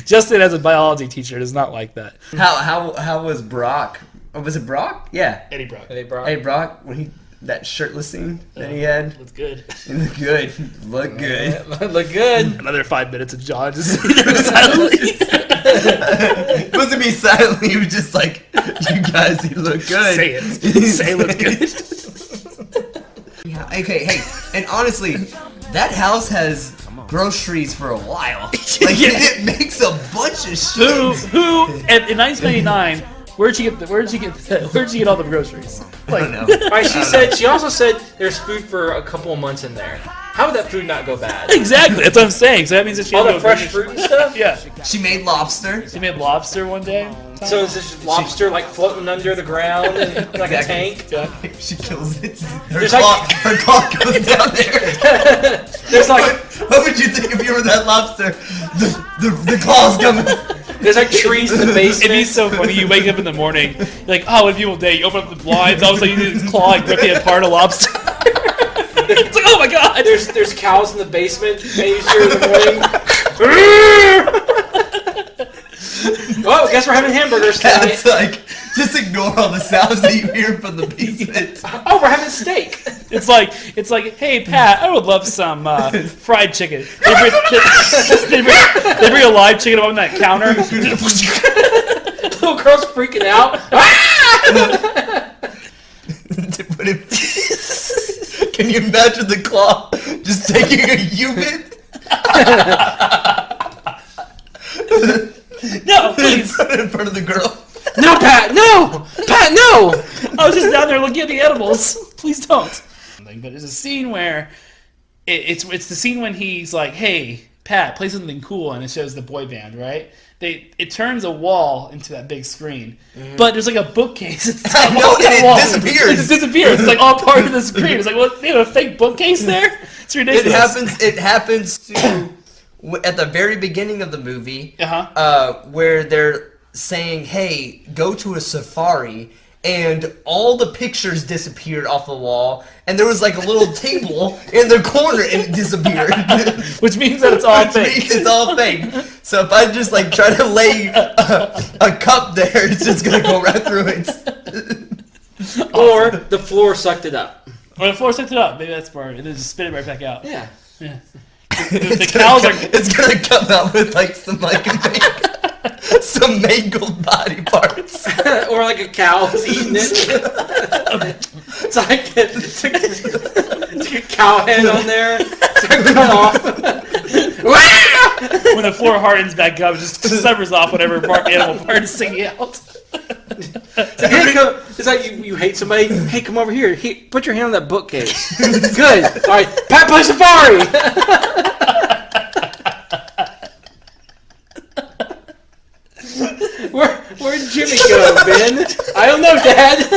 Justin, as a biology teacher, does not like that. How was Brock? Oh, was it Brock? Yeah. Eddie Brock. They brought. Hey Brock, when he that shirtless scene that he had. Looks good. Look good. Look good. Look good. Another 5 minutes of John just sitting there silently. It wasn't me silently. He was just like, you guys, you look good. Say it. Say it looks good. Yeah, okay, hey, and honestly, that house has groceries for a while. Like, it makes a bunch of shit. Who in 1999, where'd she get all the groceries? I don't know. All right, she also said there's food for a couple of months in there. How would that food not go bad? Exactly, that's what I'm saying. So that means that she All had the no fresh groceries. fruit and stuff? Yeah. She made lobster. She made lobster one day. So is this lobster like floating under the ground in like a tank? Yeah. She kills it. There's like- Her claw goes down there. There's like What would you think if you were that lobster? The claw's coming. there's like trees in the It'd be basement. so funny. You wake up in the morning, you're like, oh, what a beautiful day. You open up the blinds, all of a sudden you see this claw like ripping apart a lobster. It's like, oh my god. There's cows in the basement, and you hear in the morning. Well, guess we're having hamburgers tonight. It's like, just ignore all the sounds that you hear from the basement. Oh, we're having steak. It's like, hey Pat, I would love some fried chicken. They bring a live chicken up on that counter. Little girl's freaking out. But can you imagine the claw just taking a human? No, please. Put it in front of the girl. No, Pat, no! Pat, no! I was just down there looking at the animals. Please don't. But there's a scene where it's the scene when he's like, "Hey, Pat, play something cool," and it shows the boy band, right? It turns a wall into that big screen, but there's like a bookcase. It's I know, on that and it wall. disappears. It disappears. It's like all part of the screen. It's like, what? They have a fake bookcase there? It's ridiculous. It happens to at the very beginning of the movie, Uh-huh. where they're saying, "Hey, go to a safari." And all the pictures disappeared off the wall, and there was like a little table in the corner, and it disappeared. Which means that it's all Which fake. means it's all fake. So if I just like try to lay a cup there, it's just gonna go right through it. Or the floor sucked it up. Or the floor sucked it up. Maybe that's part. And then just spit it right back out. Yeah. Yeah. The cows are. It's gonna come out with like some some mangled body parts. Or like a cow's eating it. It's like a cow head on there. It's like cut off. When the floor hardens back up, it just severs off whatever animal part is sticking out. It's like you hate somebody. Hey, come over here. Put your hand on that bookcase. Good. All right, Pat, play Safari. Where'd Jimmy go, Ben? I don't know, Dad.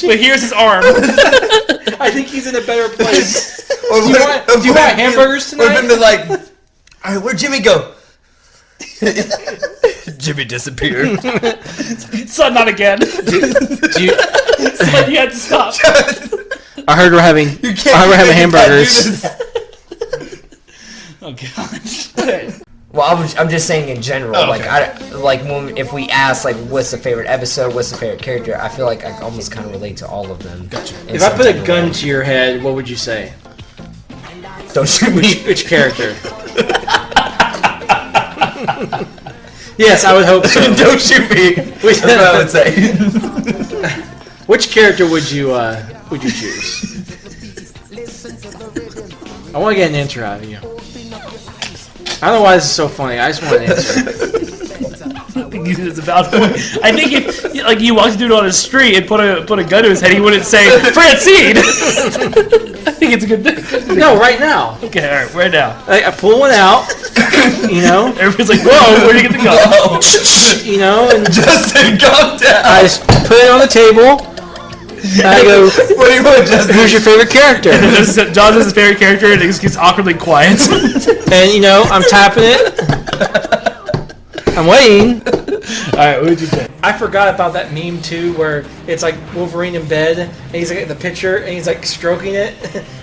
But here's his arm. I think he's in a better place. Or Do you want hamburgers Or tonight? them to like, all right, where'd Jimmy go? Jimmy disappeared. Son, not again. Do you, Son, you had to stop. I heard we're having. You can't. I heard we're having you can't do hamburgers. this. Oh gosh. Well, I'm just saying in general, Oh, like okay. if we ask like what's the favorite episode, what's the favorite character, I feel like I almost kind of relate to all of them. Gotcha. If I put a gun to your head, what would you say? Don't shoot me. Which character? Yes, I would hope so. Don't shoot me. That's what I would say. Which character would you choose? I want to get an answer out of you. I don't know why this is so funny. I just want an answer. I think it's about. I think if like you walked through on the street and put a gun to his head, he wouldn't say Francine. I think it's a good thing. No, right now. Okay, all right, right now. I pull one out. You know. Everybody's like, "Whoa, where'd you get the gun?" You know, and Justin, calm down. I just put it on the table. And I go, What do you want, Justin? "Who's your favorite character?" John is his favorite character, and it just gets awkwardly quiet. And you know, I'm tapping it. I'm waiting. right, what did you pick? I forgot about that meme too, where it's like Wolverine in bed, and he's like in the picture, and he's like stroking it,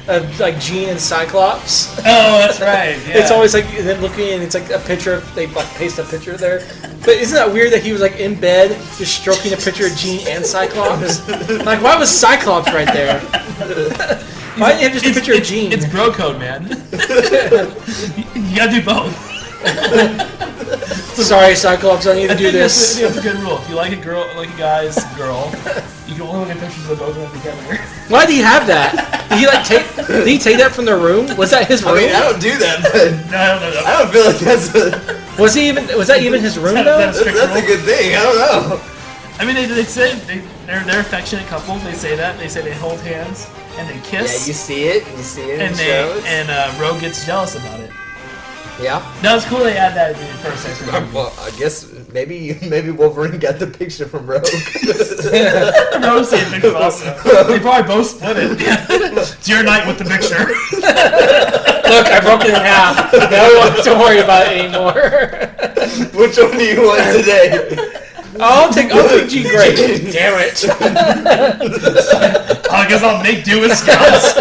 of like Jean and Cyclops. Oh, that's right. Yeah. It's always like them looking, and it's like a picture. They like paste a picture there. But isn't that weird that he was like in bed, just stroking a picture of Jean and Cyclops? Like, why was Cyclops right there? Why didn't you have just a picture of Jean? It's bro code, man. You gotta do both. Sorry, Cyclops, I need to do this. That's a good rule. If you like a girl, like a guy's girl, you can only look at pictures of both of them together. Why did he have that? Did he like take? Did he take that from the room? Was that his room? I mean, I don't do that, but No. I don't feel like that's a Was he even? Was that even his room though? That's strict that's a rule. good thing. I don't know. I mean, they say they're affectionate couples. They say that. They say they hold hands and they Yeah, kiss. you see it. You see it in and shows. Rogue gets jealous about it. Yeah. That was cool. They add that in the first sex movie. Well, I guess maybe Wolverine got the picture from Rogue. Rogue's the picture also. They probably both split it. It's your night with the picture. Look, I broke it in half. Now we don't have to worry about it anymore. Which one do you want today? I'll take G Great. Damn it. I guess I'll make do with Scouts.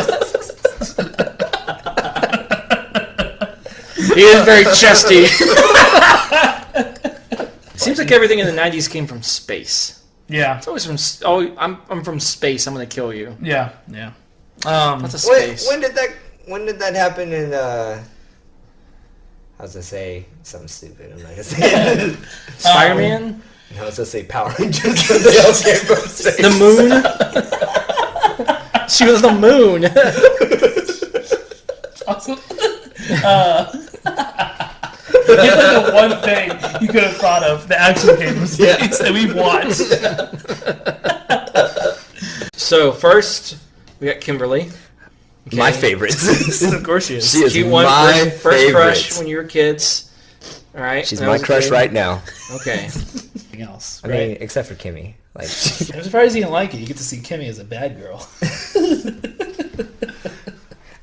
He is very chesty. Seems like everything in the '90s came from space. Yeah. It's always from. Oh, I'm from space. I'm gonna kill you. Yeah. That's a When, space. when did that happen in I was gonna say something stupid. I'm not gonna say it. Spider-Man. No, I was gonna say Power Rangers. They all came from space. The moon. She was the moon. Awesome. It's like the one thing you could have thought of that actually came from space that we've watched. So first, we got Kimberly. Okay. My favorites. Of course she is. She is Cute one. my First crush favorite. when you were kids. All right. She's that my was crush good. right now. Okay. Anything else, I right? mean, except for Kimmy. Like, I'm surprised you didn't like it. You get to see Kimmy as a bad girl.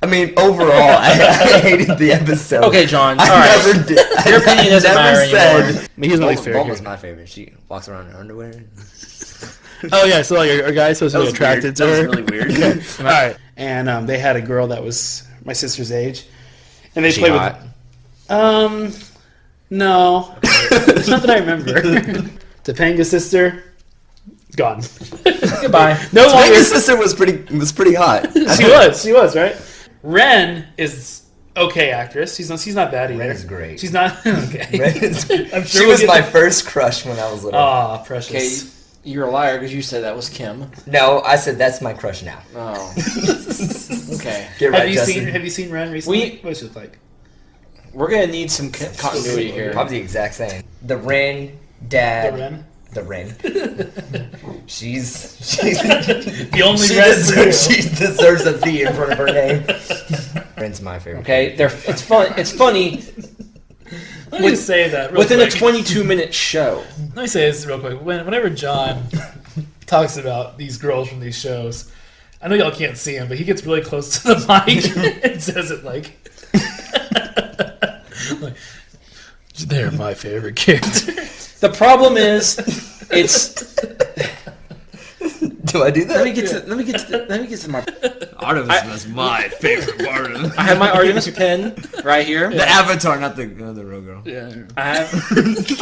I mean, overall, I hated the episode. Okay, John. All I right. never did. Your opinion doesn't never matter said. anymore. He's my least favorite Bulma's character. my favorite. She walks around in her underwear. Oh yeah, so like a guy's supposed to be attracted to her. That was really weird. All right, and they had a girl that was my sister's age, and they She played hot? with. No, it's not that I remember. Topanga's sister, gone. Goodbye. No longer. His sister was pretty hot. She was right. Ren is okay actress. She's not bad either. Ren is great. She's not okay. I'm sure She we'll was get my to- first crush when I was little. Aw, precious. Okay, you're a liar because you said that was Kim. No, I said that's my crush now. Oh. Okay. Get Have right, you Justin. seen Ren recently? What does she look like? We're gonna need some continuity here. Probably the exact same. The Ren, Dad. The Ren? The Ren. she's The only she Ren deserves, for you. she deserves a V in front of her name. Ren's my favorite. Okay, it's fun. It's funny Let me just say that real within quick. a 22-minute show. Let me say this real quick. Whenever John talks about these girls from these shows, I know y'all can't see him, but he gets really close to the mic and says it like, they're my favorite characters. The problem is, it's. Do I do that? Let me get to my. Artemis was my favorite part of I have my Artemis pen right here. the Avatar, not the real girl. Yeah. I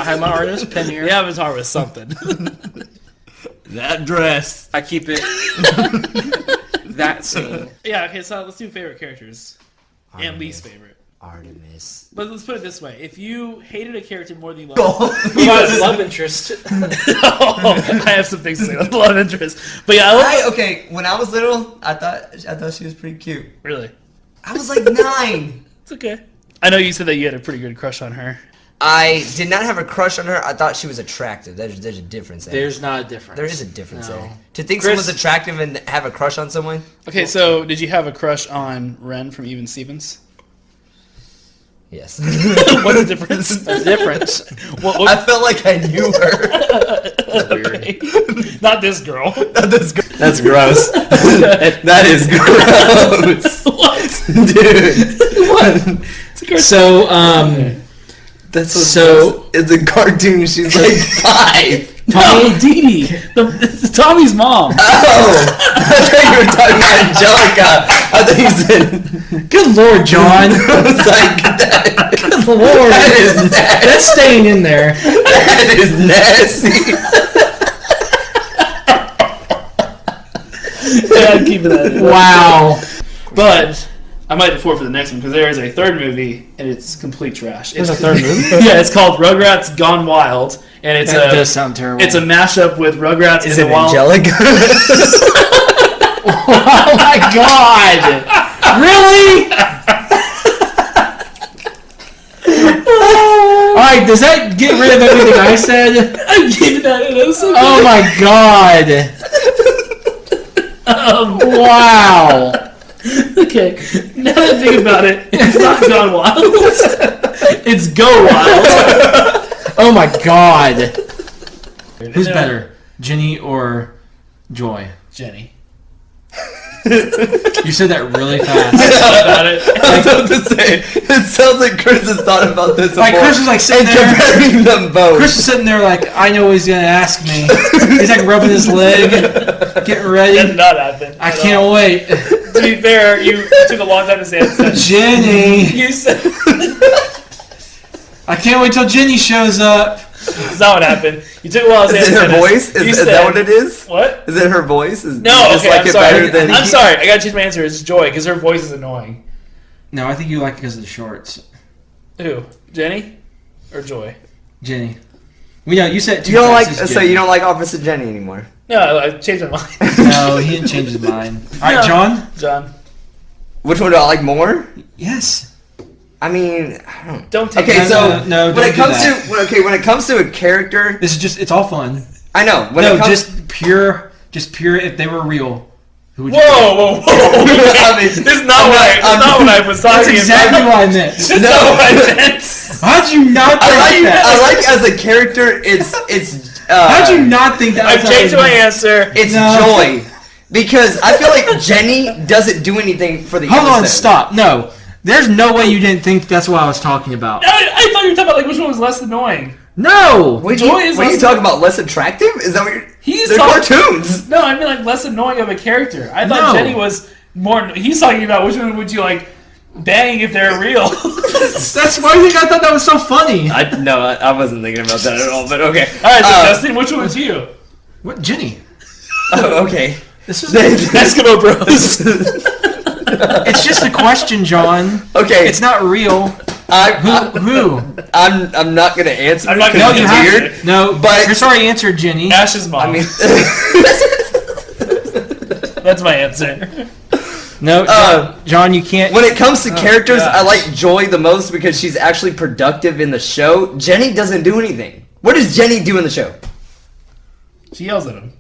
have my Artemis pen here. The Avatar was something. That dress. I keep it. That scene. Yeah, okay, so let's do favorite characters. And least favorite. Artemis. But let's put it this way. If you hated a character more than you loved Love interest. I have some things to say about love interest. But yeah, I love Okay, when I was little, I thought she was pretty cute. Really? I was like 9. It's okay. I know you said that you had a pretty good crush on her. I did not have a crush on her. I thought she was attractive. There's a difference there. There's not a difference. There is a difference No. there. To think Chris- someone's attractive and have a crush on someone? Okay, so did you have a crush on Ren from Even Stevens? Yes. What's the difference? There's a difference. What- I felt like I knew her. okay. Not this girl. That's gross. That is gross. What? Dude. What? So, That's what So- it's a cartoon. She's like 5. Tommy Dee Dee, the Tommy's mom. Oh, I thought you were talking about Angelica. I thought you said. Good Lord, John. I was like, Good Lord. that is nasty. That's staying in there. That is nasty. Yeah, I'm keeping that in. Wow. But I might look forward for the next one because there is a third movie and it's complete trash. There's It's a third movie? Yeah, it's called Rugrats Gone Wild, and it's That does sound terrible. it's a mashup with Rugrats Is in it the Wild. Angelica? Oh my God! Really? Alright, does that get rid of everything I said? I gave that an innocent. Oh my God! Wow! Okay, now that I think about it, it's not Gone Wild. It's Go Wild. Oh my God! Who's better, Jenny or Joy? Jenny. You said that really fast. About it. I was about to say, it sounds like Chris has thought about this Like before. Chris was like sitting and there. comparing them both. Chris is sitting there like, I know what he's gonna ask me. He's like rubbing his leg, getting That ready. did not happen. I at can't all. wait. To be fair, you took a long time to say it. Jenny. You said I can't wait till Jenny shows up. that's not what happened. You took a while to say Is it her voice? You Is said, that what it is? What? Is it her voice? Is No, you just okay, like I'm it sorry. better than I'm sorry. I gotta change my answer. It's Joy because her voice is annoying. No, I think you like it because of the shorts. Who? Jenny or Joy? Jenny. We know you said it too You don't like fast, it's so Jenny. you don't like Opposite Jenny anymore. No, I changed my mind. No, he didn't change his mind. All right, No. John. John, Which one do I like more? Yes. I mean, I don't. don't take Okay, that. so no, when don't it do comes that. to when it comes to a character, This is just—it's all fun. I know. When No, it comes, just pure. If they were real, who would you? Whoa, whoa, whoa! I mean, This is not what I was That's talking exactly about. what I meant. That's not what I meant. How'd you not think that? I like as a character. It's. How'd you not think that? I've was changed my answer. It's No. Joy, because I feel like Jenny doesn't do anything for the. Hold on, episode. stop. No, there's no way you didn't think that's what I was talking about. I thought you were talking about like which one was less annoying. No. Wait, Joy is what are you less- talking about? Less attractive? Is that what you're? He's They're talking- cartoons. No, I mean like less annoying of a character. I thought No. Jenny was more. He's talking about which one would you like bang if they're real. That's why I thought that was so funny. I wasn't thinking about that at all. But okay. All right, so Justin, which one was you? What, Jenny? Oh, okay. This is. Eskimo Bros. It's just a question, John. Okay. It's not real. Who? I'm not gonna answer. I'm not because gonna it's answer. weird. Weird. No, But- here's our answer, Jenny. Ash's mom. I mean, That's my answer. No, John, you can't. when it comes to characters, gosh. I like Joy the most because she's actually productive in the show. Jenny doesn't do anything. What does Jenny do in the show? She yells at him.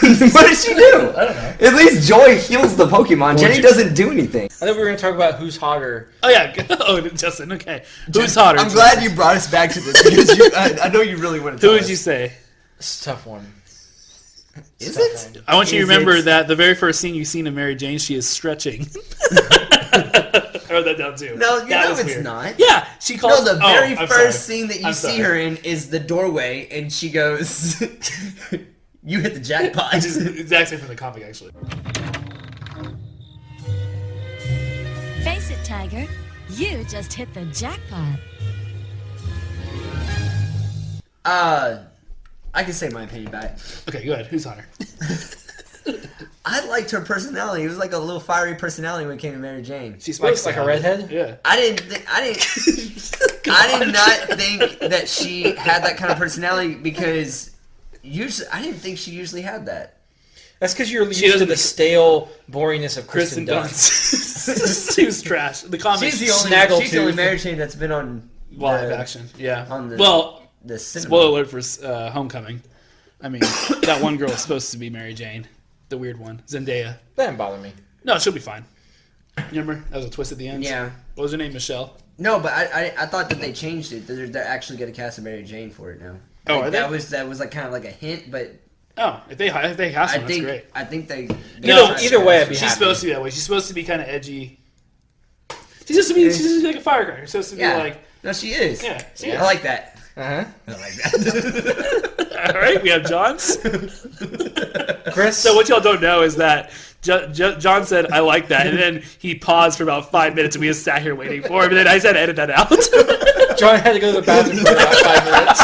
What does she do? I don't know. At least Joy heals the Pokemon. Jenny doesn't do anything. I thought we were going to talk about who's hotter. Oh yeah. Oh, Justin. Okay. Who's hotter? I'm glad you brought us back to this because I know you really want to. Who would you say? It's a tough one. Is it? I want you to Is remember it- that the very first scene you've seen of Mary Jane, she is stretching. I wrote that down too. No, you That know was it's weird. not. Yeah, she calls. No, the oh, very I'm first sorry. scene that you I'm see sorry. her in is the doorway, and she goes, "You hit the jackpot." Which is the exact same from the comic, actually. Face it, Tiger. You just hit the jackpot. I can say my opinion back. Okay, go ahead. Who's hotter? I liked her personality. It was like a little fiery personality when it came to Mary Jane. She's Like supposed to a have it. redhead? Yeah. I did not think that she had that kind of personality because usually I didn't think she usually had that. That's because you're She used to doesn't- the stale boringness of Kristen Kristen Dunst. Dunst. She was trash. The comic. She's the only Snaggletooth. Mary Jane that's been on live the- action. Yeah. on the- well, the cinema. spoiler alert for Homecoming. I mean, that one girl is supposed to be Mary Jane, the weird one, Zendaya. That didn't bother me. No, she'll be fine. You remember? That was a twist at the end. Yeah. What was her name? Michelle. No, but I thought that they changed it. They're actually going to cast a Mary Jane for it now. Oh, Like, are they? that was like kind of like a hint, but Oh, if they cast I one, that's think great. I think they. Either way, I'd be She's happy. supposed to be that way. She's supposed to be kind of edgy. She's just to be like a firecracker. She's supposed to be Yeah. like No, she is. Yeah, she I is. like that. Uh-huh. I like that. All right, we have John's. Chris. So what y'all don't know is that John said, "I like that," and then he paused for about 5 minutes, and we just sat here waiting for him. And then I said, "Edit that out." John had to go to the bathroom for about 5 minutes.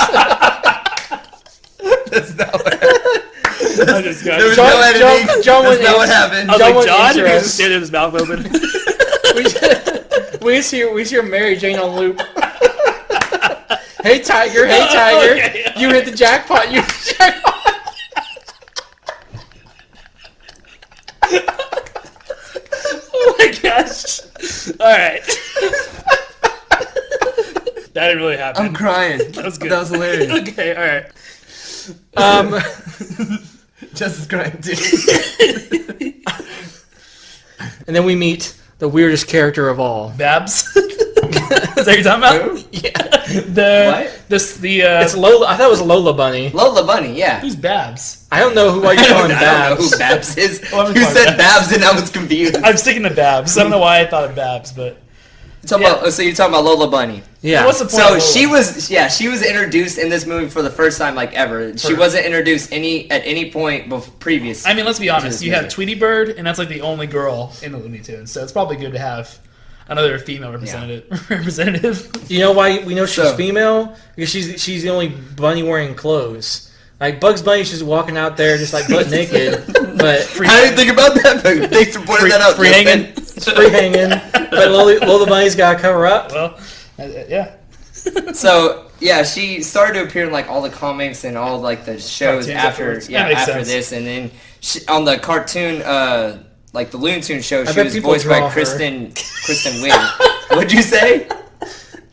That's not what happened. I'm just There going. was John- no editing. John That's was not what answer- happened. I was John like, John, and he was interest. just standing with his mouth open. We just hear Mary Jane on loop. Hey Tiger, hey Tiger, Okay. you hit the jackpot. You hit the jackpot. Oh my gosh! All right. That didn't really happen. I'm crying. That was good. That was hilarious. Okay, all right. Just as crying too. And then we meet the weirdest character of all. Babs. Is that what you're talking about? Who? Yeah, It's it's Lola. I thought it was Lola Bunny. Lola Bunny, yeah. who's Babs? I don't know who are you I calling don't know Babs. who Babs is. Well, I'm You calling said Babs. Babs and I was confused. I'm sticking to Babs. I don't know why I thought of Babs, but So you're talking about Lola Bunny. Yeah. what's the point? So of she Lola? was introduced in this movie for the first time like ever. She wasn't introduced at any point previous. I mean, let's be honest. this You have movie. Tweety Bird, and that's like the only girl in the Looney Tunes. So it's probably good to have another female representative. You know why we know she's So- female? Because she's the only bunny wearing clothes. Like Bugs Bunny, she's walking out there just like butt naked, but I didn't think about that, but thanks for pointing that out. free Justin. hanging. free hanging. But Lola Bunny's got to cover up. Well, yeah. So yeah, she started to appear in like all the comics and all like the shows Cartoons after afterwards. That makes after sense. this, and then on the cartoon like the Looney Tunes show, she bet was people voiced by draw her. Kristen Wiig. What'd you say?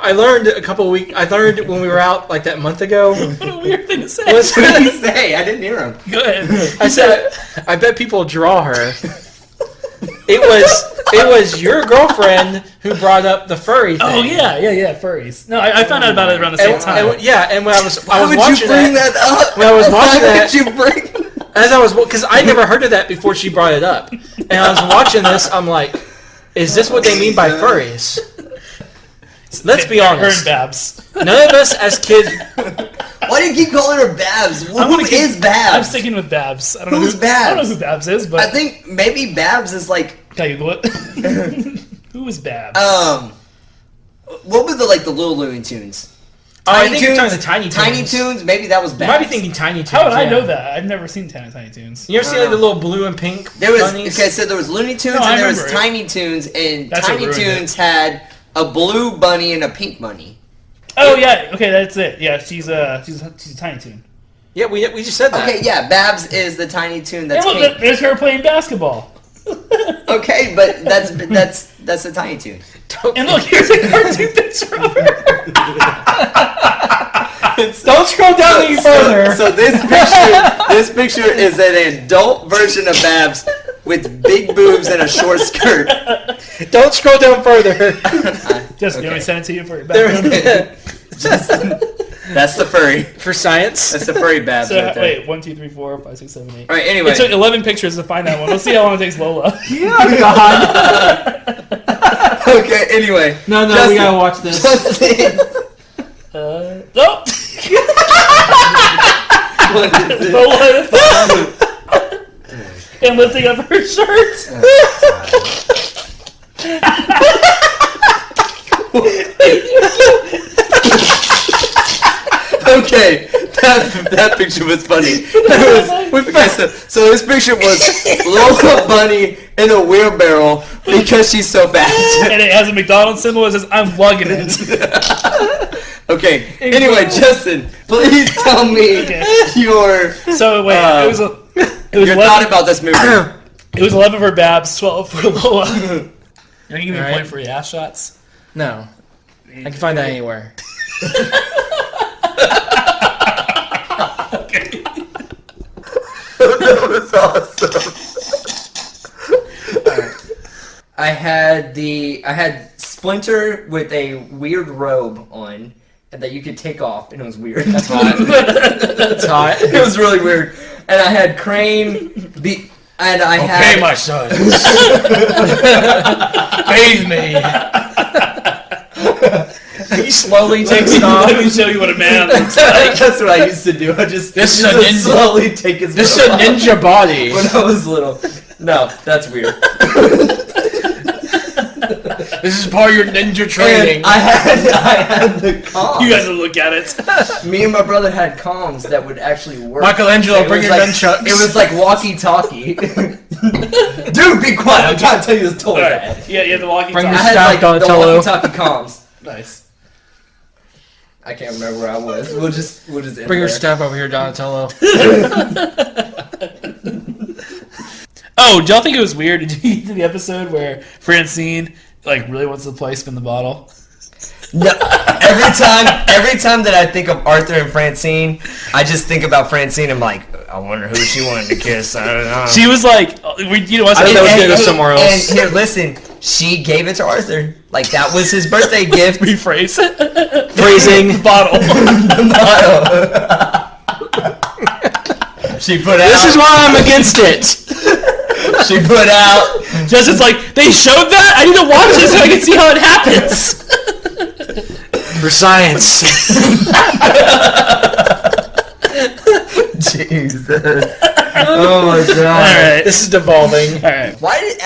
I learned I learned when we were out like that month ago. What a weird thing to say. What's- What did you say? I didn't hear him. Go ahead. I said, I bet people draw her. It was your girlfriend who brought up the furry thing. Oh yeah, furries. No, I found out about it around the same time. And when I was Why would watching you bring that up? When I was watching Why that- would you bring? as I was because I never heard of that before she brought it up, and I was watching this. I'm like, is this what they mean by furries? Let's be Her and honest. Babs. None of us as kids. Why do you keep calling her Babs? I'm Who gonna keep- is Babs? I'm sticking with Babs. I don't know Who's who, I don't know Babs? who Babs is, but I think maybe Babs is like can I Google it? Who is Babs? what were the Little Looney Tunes? I think you're talking the Tiny Toons. Tiny Toons? Maybe that was You Babs. might be thinking Tiny Toons. How would I yeah. know that? I've never seen Tiny Toons. You ever see like the little blue and pink There was bunnies? okay, so there was Looney Tunes No, I and there was remember it. Tiny Toons, and That's what Tiny ruined Toons had a blue bunny and a pink bunny. Oh yeah, okay, that's it. Yeah, she's a Tiny Toon. Yeah, we just said that. Okay, yeah, Babs is the Tiny Toon And that's look, pink. there's her playing basketball. Okay, but that's a Tiny Toon. And look, here's a cartoon picture of her. Don't scroll down any further. So this picture is an adult version of Babs with big boobs and a short skirt. Don't scroll down further. Just Okay. let me send it to you for your background. That's the furry. For science. That's the furry Babs So right there. wait, 1, 2, 3, 4, 5, 6, 7, 8. All right. Anyway. It took 11 pictures to find that one. Let's see how long it takes Lola. Okay. Anyway. No, we Justin- gotta watch this. Justin. Oh! What is it? Lola and lifting up her shirt. Okay, that picture was funny. So this picture was Lola Bunny in a wheelbarrow because she's so fat. And it has a McDonald's symbol that says, I'm lugging it. Okay. Anyway, Justin, please tell me Okay. your So wait, it was your 11, thought about this movie. it was 11 for Babs, 12 for Lola. You're gonna give me a Alright. point for your ass shots? No, I can find that anywhere. That was awesome. I had Splinter with a weird robe on and that you could take off, and it was weird. That's hot. That's hot. It was really weird. And I had Crane. And I had my son. Bathe me. He slowly takes it off. Let me show you what a man looks like. That's what I used to do. I just This is used a to ninja. slowly take his This is a robe off ninja body. when I was little. No, that's weird. This is part of your ninja training. And I had the comms. You guys will look at it. Me and my brother had comms that would actually work. Michelangelo, It bring was your like, nunchucks. It was like walkie-talkie. Dude, be quiet! I'm trying to tell you this toy. All bad. right. Yeah, you have the walkie Bring I your talkie. had like Stacked the Donatello. walkie-talkie comms. Nice. I can't remember where I was. We'll just end Bring your there. stuff over here, Donatello. Oh, do y'all think it was weird? Did you see the episode where Francine like really wants to play spin the bottle? No, every time that I think of Arthur and Francine, I just think about Francine. I'm like, I wonder who she wanted to kiss. I don't know. She was like, you know what? I thought that was gonna go somewhere else. And here, listen, she gave it to Arthur. Like that was his birthday gift. Rephrase it. Phrasing. The bottle. She put out. This is why I'm against it. She put out. Justin's like, they showed that? I need to watch it so I can see how it happens. For science. Jesus. Oh my god. Alright. This is devolving. Alright. Why did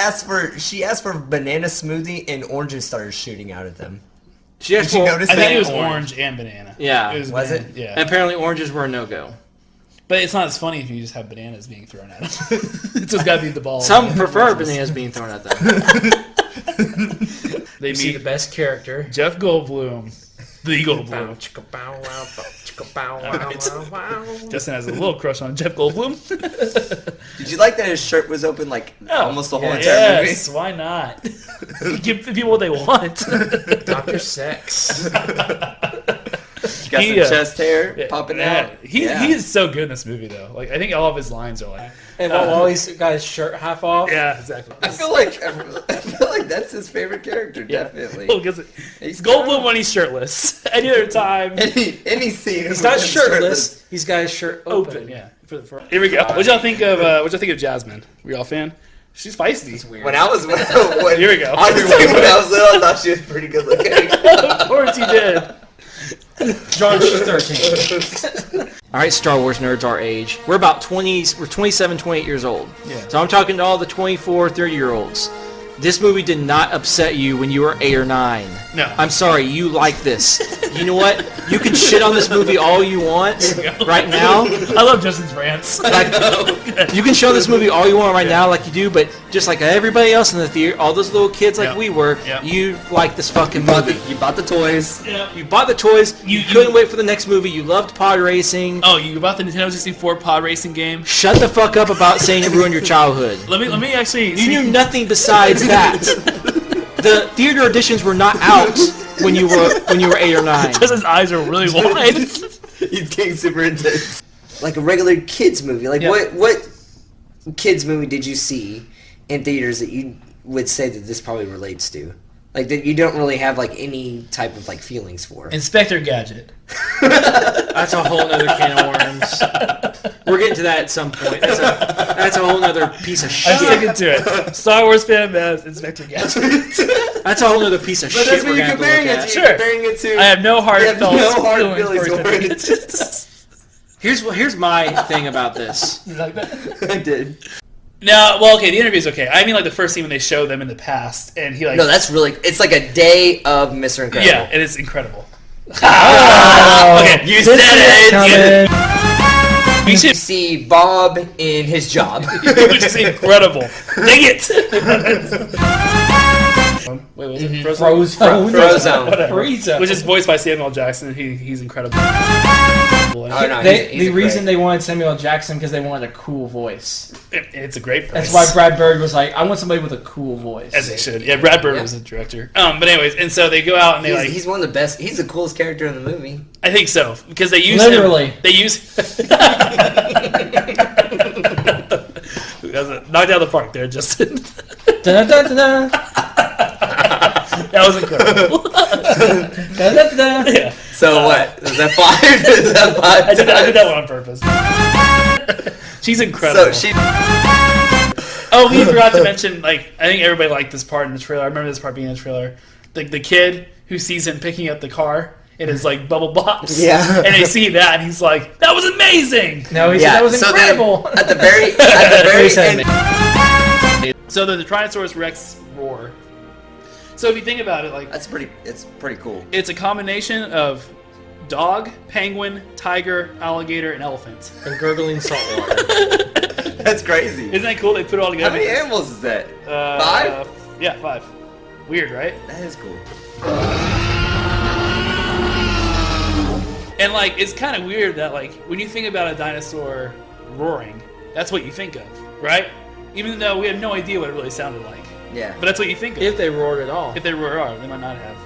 she ask for banana smoothie and oranges started shooting out at them? She Did you notice I that? think it was orange and banana. Yeah. Was Was banana, it? Yeah. And apparently oranges were a no-go. But it's not as funny if you just have bananas being thrown at them. So it's got to be the ball. Some prefer bananas being thrown at them. They You see meet the best character. Jeff Goldblum, the Goldblum. Alright. Justin has a little crush on Jeff Goldblum. Did you like that his shirt was open like almost the whole entire Yes, why not? Give the people what they want. Dr. Sex. Got He, some chest hair popping yeah. out. He is so good in this movie though. Like I think all of his lines are like. And while he's got his shirt half off. Yeah, exactly. I feel like that's his favorite character, definitely. Well, because He's Goldblum when he's shirtless. Any other time, any scene. He's not shirtless. He's got his shirt open. Yeah. Here we go. What y'all think of Jasmine? We all fan? She's feisty. When I was when Here we go. honestly, when I was little, I thought she was pretty good looking. Of course you did. John, she's 13. All right, Star Wars nerds our age. We're about 20s. We're 27, 28 years old. Yeah. So I'm talking to all the 24, 30-year-olds. This movie did not upset you when you were 8 or 9. No. I'm sorry, you like this. You know what? You can shit on this movie all you want right now. I love Justin's rants. You can show this movie all you want right now like you do, but just like everybody else in the theater, all those little kids like Yeah. we were, Yeah. you like this fucking Bought movie. you bought the toys. Yeah. You bought the toys. You You- couldn't wait for the next movie. You loved pod racing. Oh, you about the Nintendo 64 pod racing game? Shut the fuck up about saying it ruined your childhood. Let me actually. You knew nothing besides that. The theater editions were not out when you were 8 or 9. Justin's eyes are really wide. He's getting super intense. Like a regular kids movie. Like Yeah. what kids movie did you see in theaters that you would say that this probably relates to? Like that you don't really have like any type of like feelings for. Inspector Gadget. That's a whole nother can of worms. We're getting to that at some point. That's a whole nother piece of I'm shit. sticking to it. Star Wars fan best Inspector Gadget. That's a whole nother piece of But shit that's what we're you're gonna have to comparing look it at. to. Sure. You're comparing it to. I have no you have heartfelt no hard feelings feelings for for Inspector it. Here's my thing about this. You like that? I did. No, well, okay, the interview's okay. I mean, like the first scene when they show them in the past, and he like, No, that's really. It's like a day of Mr. Incredible. yeah, and it's incredible. Okay, You said it. We You should, see Bob in his job. which is incredible. Dang it! Wait, was it Frozone. Frozone. Whatever. Frieza. Which is voiced by Samuel Jackson, and he's incredible. Oh, no, he's The a reason great- they wanted Samuel L. Jackson because they wanted a cool voice. It's a great voice. That's why Brad Bird was like, I want somebody with a cool voice. As they should. Yeah, Brad Bird was the director. But anyways, and so they go out and they like. He's one of the best. He's the coolest character in the movie. I think so because they use Literally. Him, they use. Knocked out of the park there, Justin. Da-da-da-da-da. That was incredible. Da-da-da-da. Yeah, So what? Is that 5? Is that 5? I did that one on purpose. She's incredible. So she. Oh, we forgot to mention. Like, I think everybody liked this part in the trailer. I remember this part being in the trailer. The kid who sees him picking up the car in his like bubble box. Yeah. And they see that, and he's like, "That was amazing." No, he said that was so incredible. Then, at the very He said end, So the Tyrannosaurus Rex roar. So if you think about it, like it's pretty cool. it's a combination of dog, penguin, tiger, alligator, and elephant. And gurgling salt water. That's crazy. Isn't that cool? They put it all How together. many animals is that? 5? Yeah, 5. Weird, right? That is cool. And like, it's kind of weird that like when you think about a dinosaur roaring, that's what you think of, right? Even though we have no idea what it really sounded like. Yeah. But that's what you think of. If they roared at all. If they roar, they might not have.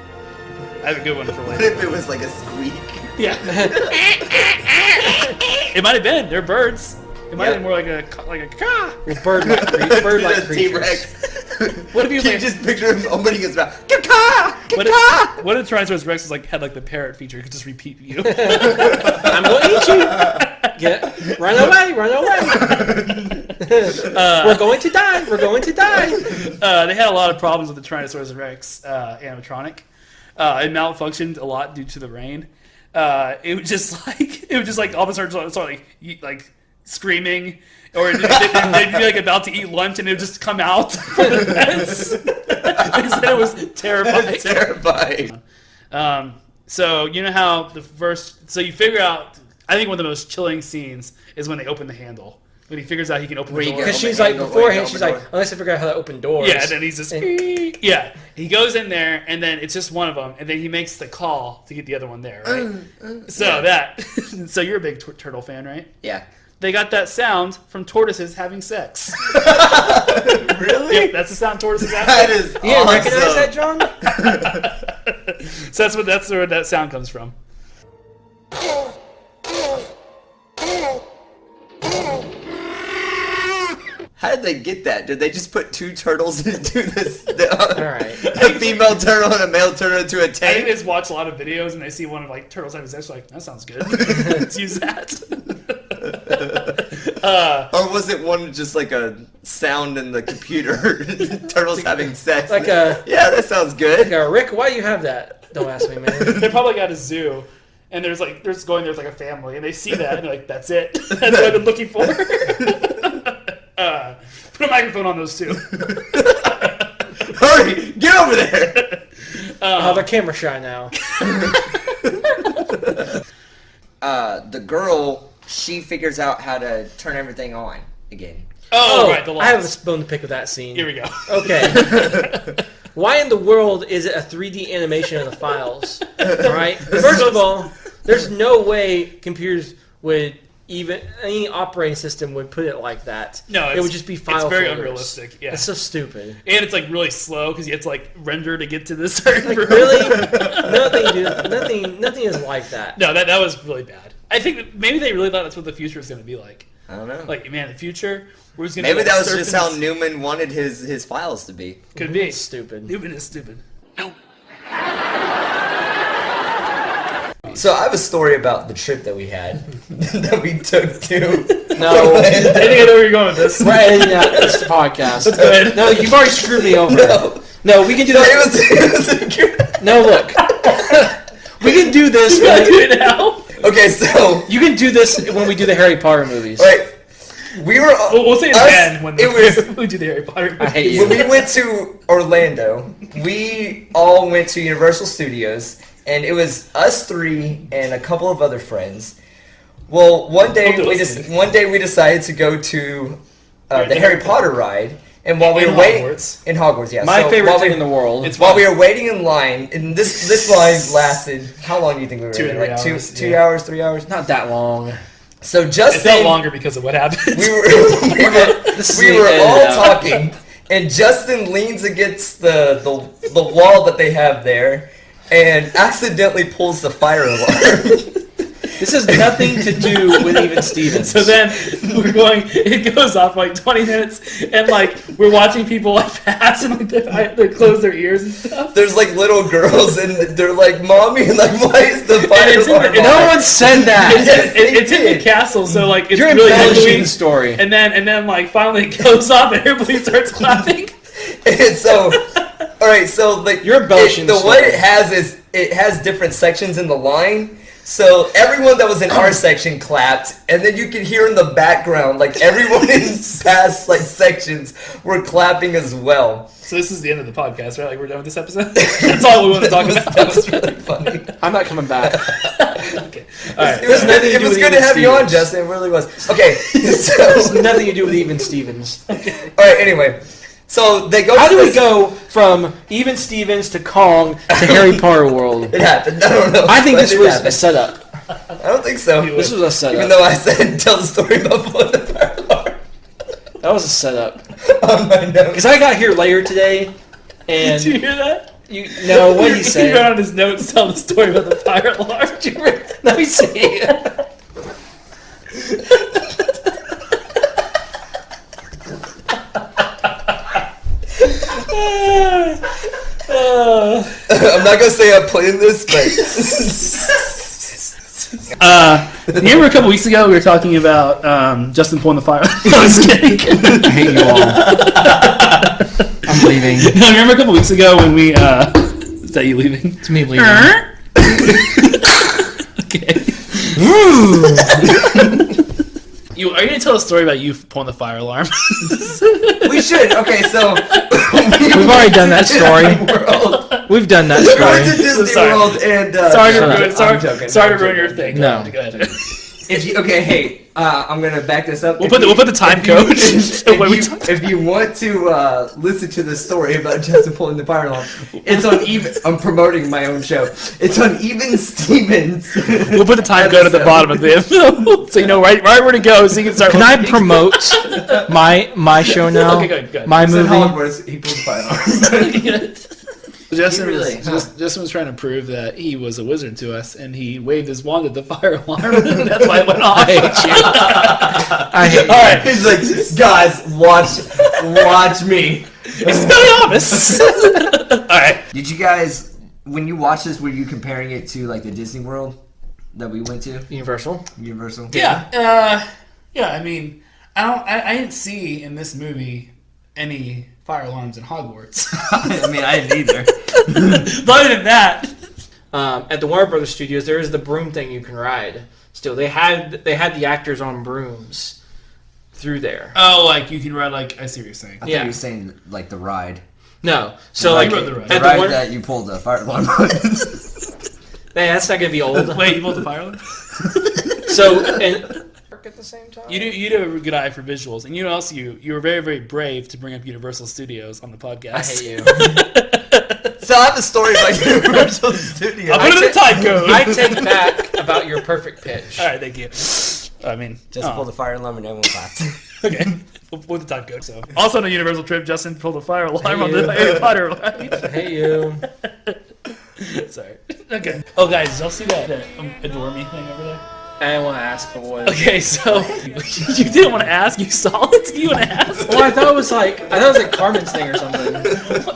I have a good one for What later. if it was like a squeak? Yeah. It might have been. They're birds. It might Yeah. have been more like a caw. Well, bird-like The creatures. T-Rex. What if you Can you like, just picture him opening his mouth? Caw-caw! what Caw-caw! if Tyrannosaurus Rex was like had like the parrot feature? It could just repeat you. I'm going to eat you. Run away, run away. We're going to die. We're going to die. They had a lot of problems with the Tyrannosaurus Rex animatronic. It malfunctioned a lot due to the rain. It was just like all of a sudden start like screaming, or they'd be like about to eat lunch and it would just come out from the fence. They said it was terrifying. That's terrifying. So you know how so you figure out. I think one of the most chilling scenes is when they open the handle. When he figures out he can open the door. Because she's like, beforehand, she's like, unless I figure out how to open doors. Yeah, and then he's just yeah. He goes in there, and then it's just one of them, and then he makes the call to get the other one there, right? So you're a big turtle fan, right? Yeah. They got that sound from tortoises having sex. Really? Yep, that's the sound tortoises have. That is You didn't recognize that, John? So that's where that sound comes from. How did they get that? Did they just put 2 turtles into this? Alright. A female turtle and a male turtle into a I think they tank? just watch a lot of videos and they see one of like turtles having sex, like that sounds good. Let's use that. Or was it one just like a sound in the computer? Turtles having sex. Like a- Yeah, that sounds good. Rick, why do you have that? Don't ask me, man. They're probably at a zoo, and there's like there's like a family, and they see that, and they're like, "That's it. That's what I've been looking for." Put a microphone on those two. Hurry, get over there. The camera shy now. The girl, she figures out how to turn everything on again. Oh, right, the lights. I have a bone to pick with that scene. Here we go. Okay. Why in the world is it a 3D animation of the files? Right? First of all, there's no way computers would even any operating system would put it like that. No, it would just be file It's very folders. unrealistic. Yeah, It's so stupid. and it's like really slow because you have to like render to get to this certain room. Really? Nothing is like that. No, that was really bad. I think that maybe they really thought that's what the future was going to be like. I don't know. Like, man, the future, we're just going to Maybe that was just how Newman wanted his files to be. Could be. It's stupid. Newman is stupid. So I have a story about the trip that we had, that we took to. No. I think I know where you're going with this. We're editing out this podcast. That's good. No, you've already screwed me over. No, we can do that. No, look. We can do this. You gotta do it now. Okay, so You can do this when we do the Harry Potter movies. right, we were. We'll say it us- again when it was we do the Harry Potter. I hate when you. we went to Orlando. We all went to Universal Studios, and it was us 3 and a couple of other friends. Well, one day Hope they're listening. we decided to go to the Harry Potter ride, and while we In were waiting Hogwarts. in Hogwarts, yeah. My so favorite while thing we- in the world. It's While fun. we were waiting in line, and this line lasted. How long do you think we were 2 in? to Like 3 two hours, 2 yeah. hours, 3 hours. Not that long. So just It felt then, longer because of what happened. we were This is we being were edited all out. talking, and Justin leans against the wall that they have there, and accidentally pulls the fire alarm. This has nothing to do with even Stevens. So then we're going. It goes off like 20 minutes, and like we're watching people like pass and like they close their ears and stuff. There's like little girls, and they're like, "Mommy, like, why is the fire it's in alarm the- on?" no one said that. It's in the castle, so like it's You're really embellishing echoey. the story. And then like finally it goes off, and everybody starts clapping. And so All right, so like You're embellishing the the way story. it has is it has different sections in the line. So everyone that was in our section clapped, and then you could hear in the background like everyone in past like sections were clapping as well. So this is the end of the podcast, right? Like we're done with this episode. That's all we want to talk about. That was really funny. I'm not coming back. Okay. All right. It was nothing to good, it do was with good to Even have you on, Stevens. Justin. It really was. Okay, There's so nothing to do with Even Stevens. all right. Anyway, so they go. How to do we this- go from Even Stevens to Kong to Harry Potter World? It happened. I don't know. I think but this it was happened. a setup. I don't think so. This was a setup. Even though I said tell the story about pulling the fire alarm That was a setup. on my notes. Because I got here later today, and Did you hear that? you know what he He said. wrote on his notes telling the story about the fire alarm. Let me see. I'm not gonna say I'm playing this, but You remember a couple weeks ago we were talking about Justin pulling the fire? I was kidding. I hate you all. I'm leaving. No, remember a couple weeks ago when we is that you leaving? It's me leaving. Okay. Are you gonna tell a story about you pulling the fire alarm? we should. Okay, so We've already done that story. World. We've done that We went to story. Disney Sorry. World and Sorry to shut ruin. up. Sorry, I'm joking. sorry I'm to ruin your joking. thing. No. Go ahead. If you okay, I'm gonna back this up. We'll If put the time code. If you want to listen to the story about Justin pulling the fire alarm, it's on Even. I'm promoting my own show. It's on Even Stevens. We'll put the time code at the bottom of the info, so you know right where to go, so you can start. Can I listening. promote my show now? Okay, good. My St. movie. Hogwarts, he pulled the fire alarm. Justin, Really, was, huh? Justin was trying to prove that he was a wizard to us, and he waved his wand at the fire alarm. That's why it went off. I hate you. All right, He's like, guys, watch me. Expelliarmus. All right. Did you guys, when you watched this, were you comparing it to like the Disney World that we went to? Universal. Universal. Yeah. Yeah. I mean, I didn't see in this movie any fire alarms in Hogwarts. I mean, I didn't either. But other than that, At the Warner Brothers Studios, there is the broom thing you can ride. Still, they had the actors on brooms through there. like you can ride I see what you're saying. I thought Yeah. you were saying like the ride. No, so Like like the ride. The at ride the Warner, that you pulled the fire alarm on. man, that's not gonna be old. Wait, you pulled the fire alarm? So and at the same time. You do have a good eye for visuals, and you know also you were very, very brave to bring up Universal Studios on the podcast. I hate you. So I have a story about Universal Studios. I'll put it in the time code. I take back about your perfect pitch. All right, thank you. I mean, Just pulled the fire alarm and everyone clapped. okay. We'll put the time code. So also on a Universal trip, Justin pulled a fire alarm on the Harry Potter ride. I hate you. Sorry. Okay. Oh, guys, did y'all see that Adore Me thing over there? I didn't want to ask, but what? Okay, so you didn't want to ask. You saw it. You want to ask? Well, I thought it was like Carmen's thing or something.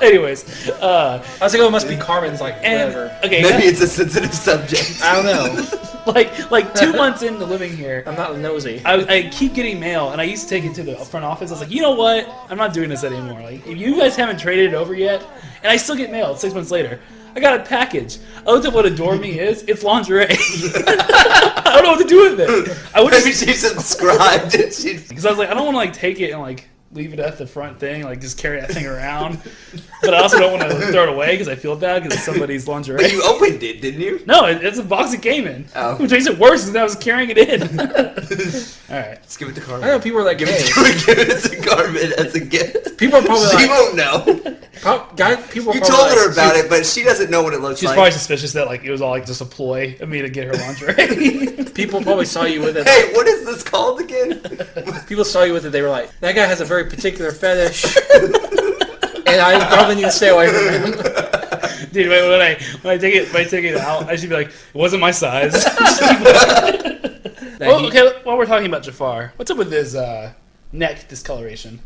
Anyways, I was like, oh, it must be Carmen's like and whatever. okay, Maybe it's a sensitive subject. I don't know. like 2 months into living here, I'm not nosy. I keep getting mail, and I used to take it to the front office. I was like, you know what? I'm not doing this anymore. Like, if you guys haven't traded it over yet, and I still get mail 6 months later. I got a package. I looked at what Adore Me is. It's lingerie. I don't know what to do with it. I would Maybe she subscribed. because I was like, I don't want to take it and leave it at the front thing, just carry that thing around. But I also don't want to throw it away because I feel bad because it's somebody's lingerie. But you opened it, didn't you? No, it's a box it came in. Oh. Which makes it worse because I was carrying it in. All right. Let's give it to I Carmen. know people are like, Give hey. it to Carmen as a gift. People are probably She like, won't know. people are You probably told her like, about it, but she doesn't know what it looks She's like. probably suspicious that it was all just a ploy of me to get her lingerie. People probably saw you with it. Hey, what is this called again? People saw you with it. They were like, that guy has a very particular fetish, and I probably need to stay away from him. Dude, when I take it out, I should be like, it wasn't my size. Well, okay, while we're talking about Jafar, what's up with his neck discoloration?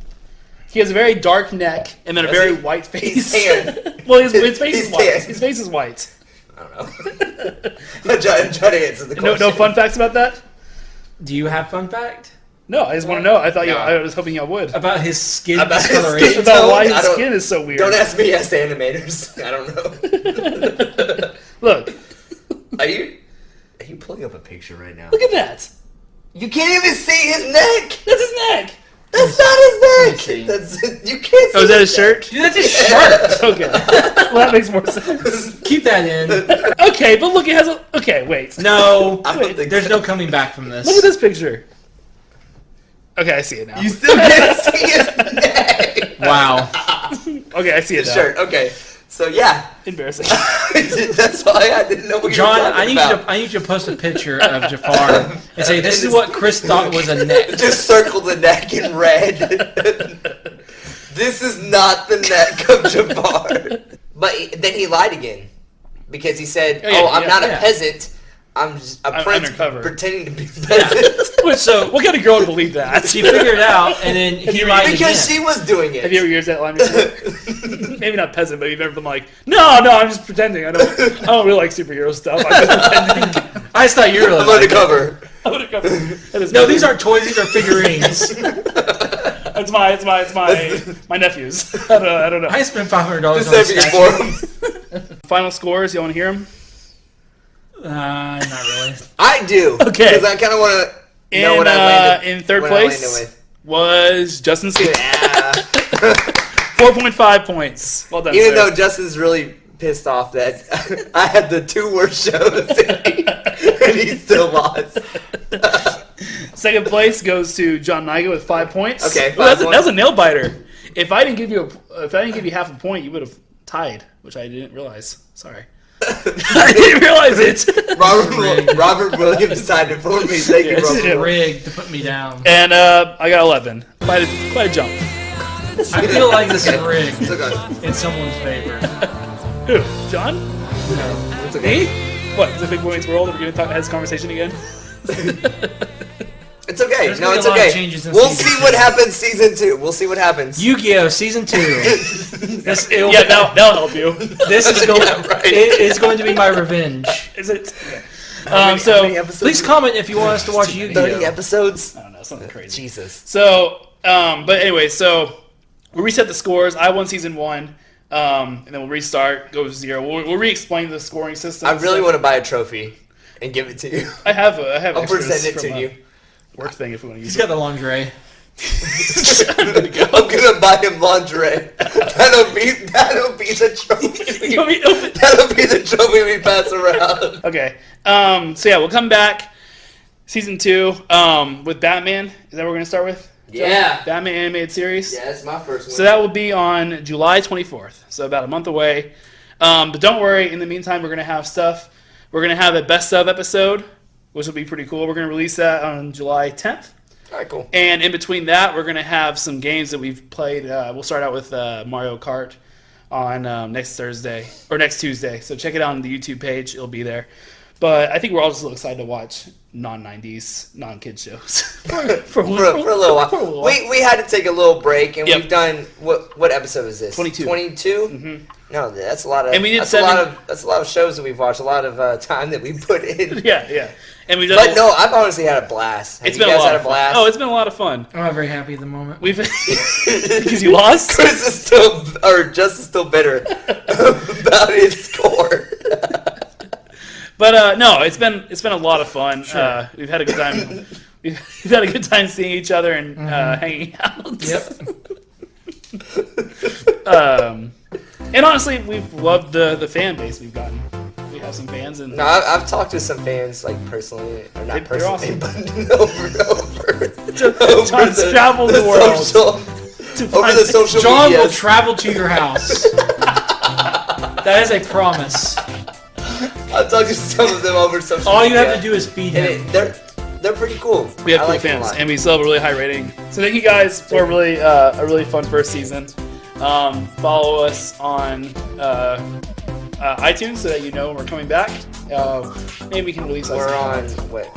He has a very dark neck and then a very white face. He's tan. Well, his face He's is white. tan. His face is white. I don't know. I'm trying to answer the question. No fun facts about that? Do you have fun fact? No, I just want to know. I thought No. I was hoping y'all would. About his skin About his discoloration. skin. About why I his don't- skin is so weird. Don't ask me, ask the animators. I don't know. Look, Are you pulling up a picture right now? look at that. You can't even see his neck. That's his neck. That's not his see. neck. That's you can't. See Oh, is that his neck. shirt? Dude, that's his shirt. Okay. Well, that makes more sense. Keep that in. Okay, but look, it has a. Okay, wait. No, I don't think there's so. no coming back from this. Look at this picture. Okay, I see it now. You still can't see his neck. Wow. Okay, I see it His now. shirt. Okay. So yeah, Embarrassing. that's why I didn't know what John, you were talking about. I need you to post a picture of Jafar and say this is what Chris thought was a neck. Just circle the neck in red. This is not the neck of Jafar. But then he lied again because he said, Oh, yeah, "Oh, I'm yeah, not yeah. a peasant. I'm just a I'm prince undercover." pretending to be a peasant." So What kind of girl would believe that? he figured it out, and then he lied Because again. she was doing it. Have you ever used that line before? Maybe not peasant, but you've ever been like, no, I'm just pretending. I don't really like superhero stuff. I'm just pretending. I just thought you were I'm like, undercover. I'm gonna cover. That is no, my- these aren't toys; these are figurines. It's my nephews. I don't know. I spent $500 on Just this saving it statue. for him. Final scores. You want to hear them? Not really. I do. Okay. Because I kind of want to know In what I landed. in third what I landed place with. was Justin C. Yeah. 4.5 points. Well done. Even sir. though Justin's really pissed off that I had the 2 worst shows and he still lost. Second place goes to John Niga with 5 points. Okay, Ooh, that 5 was a nail biter. If I didn't give you half a point, you would have tied, which I didn't realize. Sorry. I didn't realize it. Robert Williams signed it for me. Thank you, Yes, Robert. yeah. Rigged to put me down. And I got 11. Quite a jump. I feel like this is rigged It's okay. in someone's favor. Who? John? It's okay. Me? What? Is it Big Boys World? Are we going to have this conversation again? It's okay. There's No, gonna be it's a lot of okay. changes in We'll season see 2. what happens season 2. We'll see what happens. Yu-Gi-Oh! Season 2. It'll Yeah, be- that'll help you. This is going. Yeah, right. It is going to be my revenge. Is it? Okay. How So many episodes? Please comment if you want us to watch 30 Yu-Gi-Oh! episodes? I don't know, something crazy. Jesus. So, but anyway, so we'll reset the scores. I won season 1, and then we'll restart, go to 0. We'll re-explain the scoring system. I really want to buy a trophy and give it to you. I have I'll extras present it from to a you. work thing if we want to use He's it. got the lingerie. I'm gonna buy him lingerie. That'll be the trophy. You want me to open- That'll be the trophy we pass around. Okay. So yeah, we'll come back. Season 2 with Batman. Is that what we're gonna start with? Yeah. Batman animated series. Yeah, that's my first one. So that will be on July 24th. So about a month away. But don't worry. In the meantime, we're gonna have stuff. We're gonna have a best of episode, which will be pretty cool. We're gonna release that on July 10th. All right, cool. And in between that, we're going to have some games that we've played. We'll start out with Mario Kart on next Tuesday. So check it out on the YouTube page. It'll be there. But I think we're all just a little excited to watch non-90s, non-kid shows. for For a little while. For a little while. We had to take a little break, and Yep. we've done what episode is this? 22. 22? Mhm. No, that's a lot of. And we did that's 7 that's a lot of shows that we've watched. A lot of time that we put in. Yeah. And we've done But no, I've honestly had a blast. Have it's you been guys a lot had of a fun. blast? Oh, it's been a lot of fun. I'm not very happy at the moment. We've because you lost. Chris is still, or Just is still bitter about his score. But no, it's been a lot of fun. We've had a good time. We've had a good time seeing each other and hanging out. Yep. And honestly, we've loved the fan base we've gotten. We have some fans, and No, I've talked to some fans, like personally, or not They're personally, awesome. but over John's traveled the world social, to over find- the social John media. will travel to your house. That is a promise. I've talked to some of them over social All you media. have to do is feed and him. they're pretty cool. We have I cool like them a fans, lot. and we still have a really high rating. So thank you guys for a really fun first season. Follow us on iTunes so that you know when we're coming back. Maybe we can release that. We're on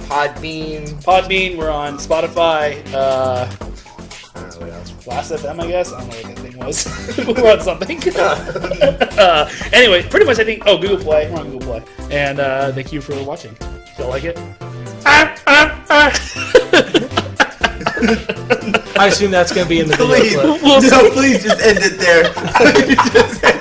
Podbean. Podbean. We're on Spotify. I don't know what else. Last FM, I guess. I don't know what that thing was. We're on something. Anyway, pretty much I think. Oh, Google Play. We're on Google Play. And thank you for watching. Y'all like it? I assume that's going to be in the video Please, clip. no, please just end it there. Just end